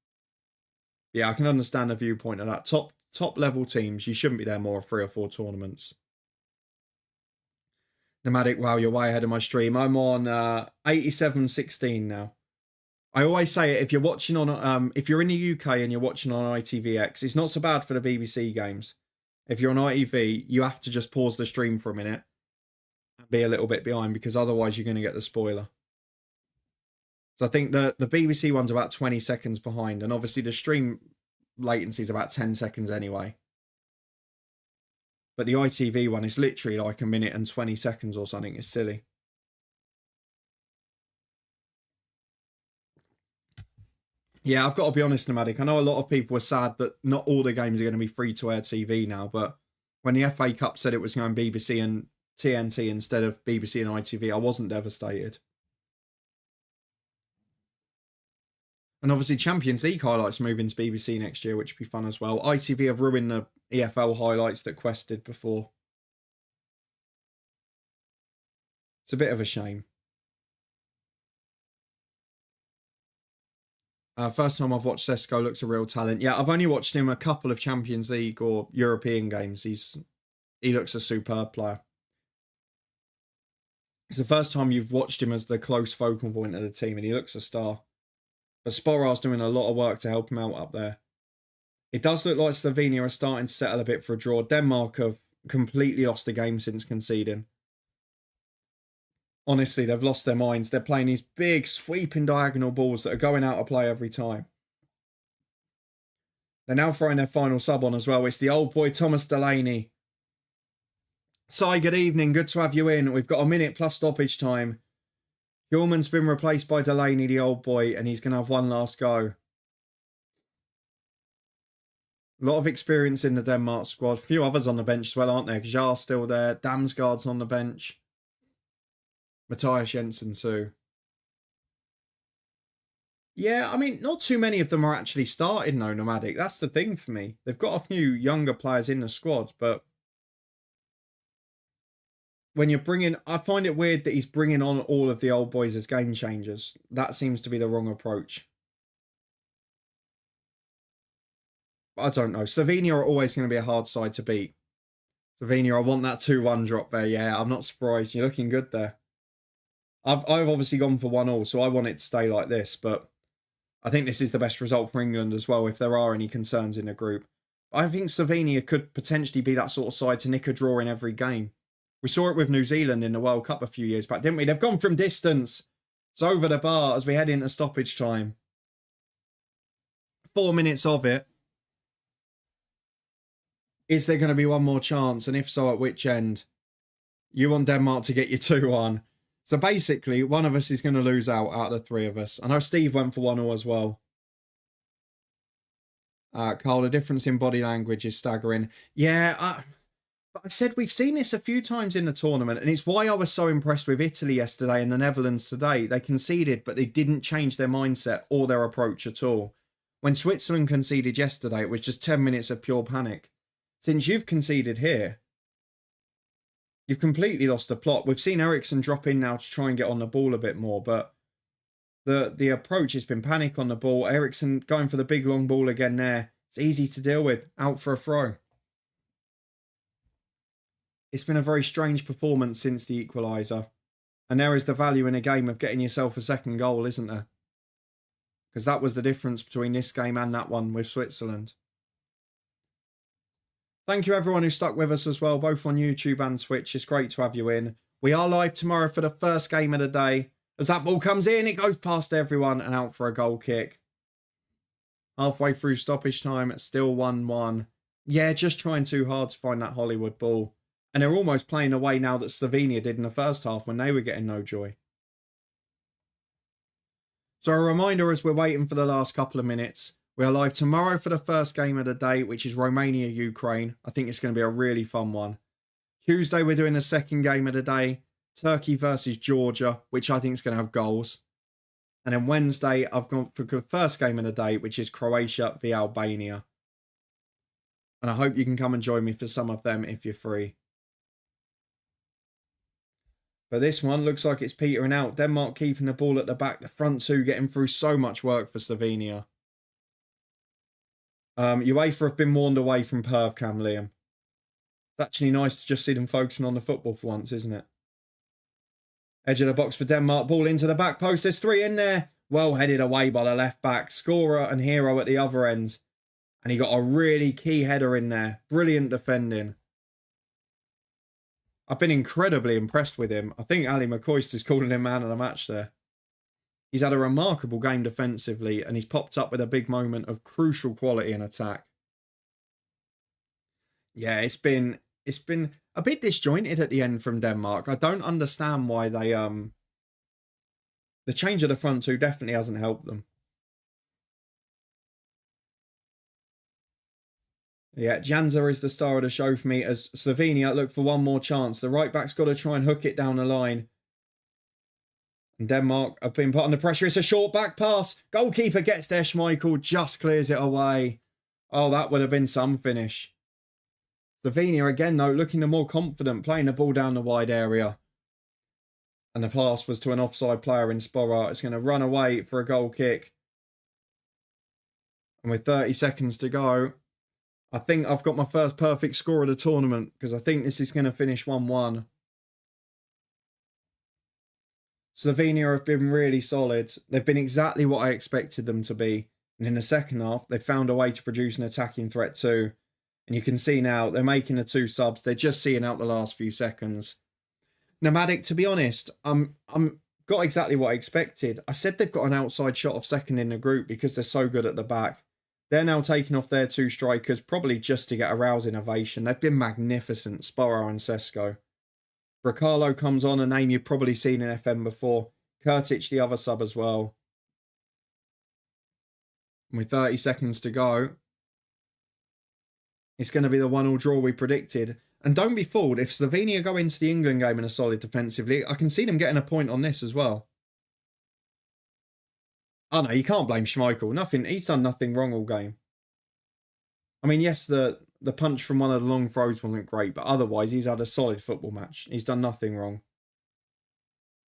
Yeah, I can understand the viewpoint of that. Top level teams, you shouldn't be there more of 3 or 4 tournaments. Nomadic, wow, you're way ahead of my stream. I'm on 87.16 now. I always say it, if you're watching on, if you're in the UK and you're watching on ITVX, it's not so bad for the BBC games. If you're on ITV, you have to just pause the stream for a minute and be a little bit behind because otherwise you're going to get the spoiler. So I think the BBC one's about 20 seconds behind and obviously the stream latency is about 10 seconds anyway. But the ITV one is literally like a minute and 20 seconds or something. It's silly. Yeah, I've got to be honest, Nomadic. I know a lot of people are sad that not all the games are going to be free-to-air TV now, but when the FA Cup said it was going BBC and TNT instead of BBC and ITV, I wasn't devastated. And obviously Champions League highlights moving to BBC next year, which would be fun as well. ITV have ruined the EFL highlights that Quest did before. It's a bit of a shame. First time I've watched Sesko, looks a real talent. Yeah, I've only watched him a couple of Champions League or European games. He looks a superb player. It's the first time you've watched him as the close focal point of the team, and he looks a star. But Sporra's doing a lot of work to help him out up there. It does look like Slovenia are starting to settle a bit for a draw. Denmark have completely lost the game since conceding. Honestly, they've lost their minds. They're playing these big, sweeping diagonal balls that are going out of play every time. They're now throwing their final sub on as well. It's the old boy, Thomas Delaney. Si, good evening. Good to have you in. We've got a minute plus stoppage time. Hillman's been replaced by Delaney, the old boy, and he's going to have one last go. A lot of experience in the Denmark squad. A few others on the bench as well, aren't there? Jar's still there. Damsgaard's on the bench. Matthias Jensen too. Yeah, I mean, not too many of them are actually starting, no, Nomadic. That's the thing for me. They've got a few younger players in the squad, but when you're bringing, I find it weird that he's bringing on all of the old boys as game changers. That seems to be the wrong approach. I don't know. Slovenia are always going to be a hard side to beat. Slovenia, I want that 2-1 drop there. Yeah, I'm not surprised. You're looking good there. I've obviously gone for 1-1, so I want it to stay like this, but I think this is the best result for England as well if there are any concerns in the group. I think Slovenia could potentially be that sort of side to nick a draw in every game. We saw it with New Zealand in the World Cup a few years back, didn't we? They've gone from distance. It's over the bar as we head into stoppage time. 4 minutes of it. Is there going to be one more chance? And if so, at which end? You want Denmark to get you 2-1. So basically, one of us is going to lose out of the three of us. I know Steve went for 1-0 as well. Carl, the difference in body language is staggering. Yeah, I said we've seen this a few times in the tournament, and it's why I was so impressed with Italy yesterday and the Netherlands today. They conceded, but they didn't change their mindset or their approach at all. When Switzerland conceded yesterday, it was just 10 minutes of pure panic. Since you've conceded here, you've completely lost the plot. We've seen Eriksen drop in now to try and get on the ball a bit more, but the approach has been panic on the ball. Eriksen going for the big long ball again there. It's easy to deal with. Out for a throw. It's been a very strange performance since the equaliser. And there is the value in a game of getting yourself a second goal, isn't there? Because that was the difference between this game and that one with Switzerland. Thank you everyone who stuck with us as well, both on YouTube and Twitch. It's great to have you in. We are live tomorrow for the first game of the day. As that ball comes in, it goes past everyone and out for a goal kick. Halfway through stoppage time, it's still 1-1. Yeah, just trying too hard to find that Hollywood ball. And they're almost playing away now that Slovenia did in the first half when they were getting no joy. So a reminder as we're waiting for the last couple of minutes, we are live tomorrow for the first game of the day, which is Romania-Ukraine. I think it's going to be a really fun one. Tuesday, we're doing the second game of the day, Turkey versus Georgia, which I think is going to have goals. And then Wednesday, I've gone for the first game of the day, which is Croatia v Albania. And I hope you can come and join me for some of them if you're free. But this one looks like it's petering out. Denmark keeping the ball at the back. The front two getting through so much work for Slovenia. UEFA have been warned away from Perv Cam, Liam. It's actually nice to just see them focusing on the football for once, isn't it? Edge of the box for Denmark. Ball into the back post. There's 3 in there. Well headed away by the left back. Scorer and hero at the other end. And he got a really key header in there. Brilliant defending. I've been incredibly impressed with him. I think Ali McCoist is calling him man of the match there. He's had a remarkable game defensively and he's popped up with a big moment of crucial quality in attack. Yeah, it's been a bit disjointed at the end from Denmark. I don't understand why they the change of the front two definitely hasn't helped them. Yeah, Janza is the star of the show for me as Slovenia look for one more chance. The right back's got to try and hook it down the line. And Denmark have been put under pressure. It's a short back pass. Goalkeeper gets there. Schmeichel just clears it away. Oh, that would have been some finish. Slovenia again, though, looking the more confident, playing the ball down the wide area. And the pass was to an offside player in Sporra. It's going to run away for a goal kick. And with 30 seconds to go, I think I've got my first perfect score of the tournament because I think this is going to finish 1-1. Slovenia have been really solid. They've been exactly what I expected them to be. And in the second half, they found a way to produce an attacking threat too. And you can see now they're making the 2 subs. They're just seeing out the last few seconds. Nomadic, to be honest, I'm got exactly what I expected. I said they've got an outside shot of second in the group because they're so good at the back. They're now taking off their 2 strikers, probably just to get a rousing ovation. They've been magnificent, Sporra and Sesko. Bracalo comes on, a name you've probably seen in FM before. Kurtic, the other sub as well. And with 30 seconds to go, it's going to be the 1-1 draw we predicted. And don't be fooled, if Slovenia go into the England game in a solid defensively, I can see them getting a point on this as well. Oh no, you can't blame Schmeichel. Nothing. He's done nothing wrong all game. I mean, yes, the punch from one of the long throws wasn't great, but otherwise he's had a solid football match. He's done nothing wrong.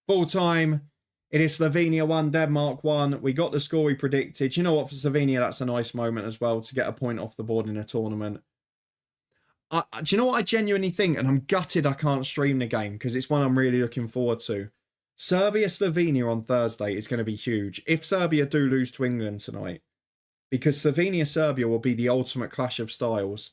Full time, it is Slovenia 1, Denmark 1. We got the score we predicted. You know what, for Slovenia, that's a nice moment as well to get a point off the board in a tournament. Do you know what I genuinely think? And I'm gutted I can't stream the game because it's one I'm really looking forward to. Serbia-Slovenia on Thursday is going to be huge. If Serbia do lose to England tonight, because Slovenia-Serbia will be the ultimate clash of styles.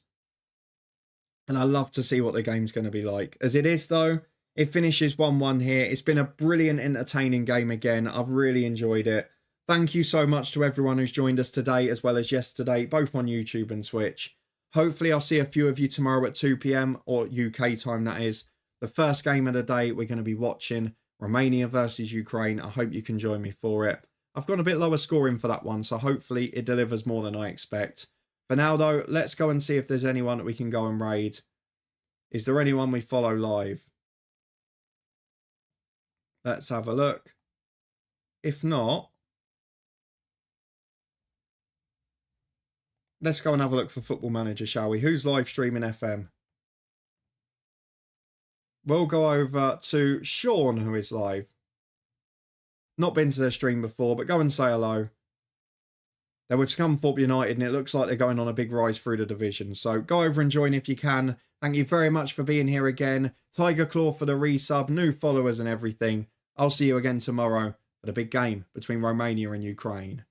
And I love to see what the game's going to be like. As it is, though, it finishes 1-1 here. It's been a brilliant, entertaining game again. I've really enjoyed it. Thank you so much to everyone who's joined us today as well as yesterday, both on YouTube and Twitch. Hopefully, I'll see a few of you tomorrow at 2 p.m, or UK time, that is. The first game of the day we're going to be watching, Romania versus Ukraine. I hope you can join me for it. I've got a bit lower scoring for that one, so hopefully it delivers more than I expect. For now, though, let's go and see if there's anyone that we can go and raid. Is there anyone we follow live? Let's have a look. If not, let's go and have a look for Football Manager, shall we? Who's live streaming FM? We'll go over to Sean, who is live. Not been to their stream before, but go and say hello. They're with Scunthorpe United, and it looks like they're going on a big rise through the division. So go over and join if you can. Thank you very much for being here again. Tiger Claw for the resub, new followers and everything. I'll see you again tomorrow for the big game between Romania and Ukraine.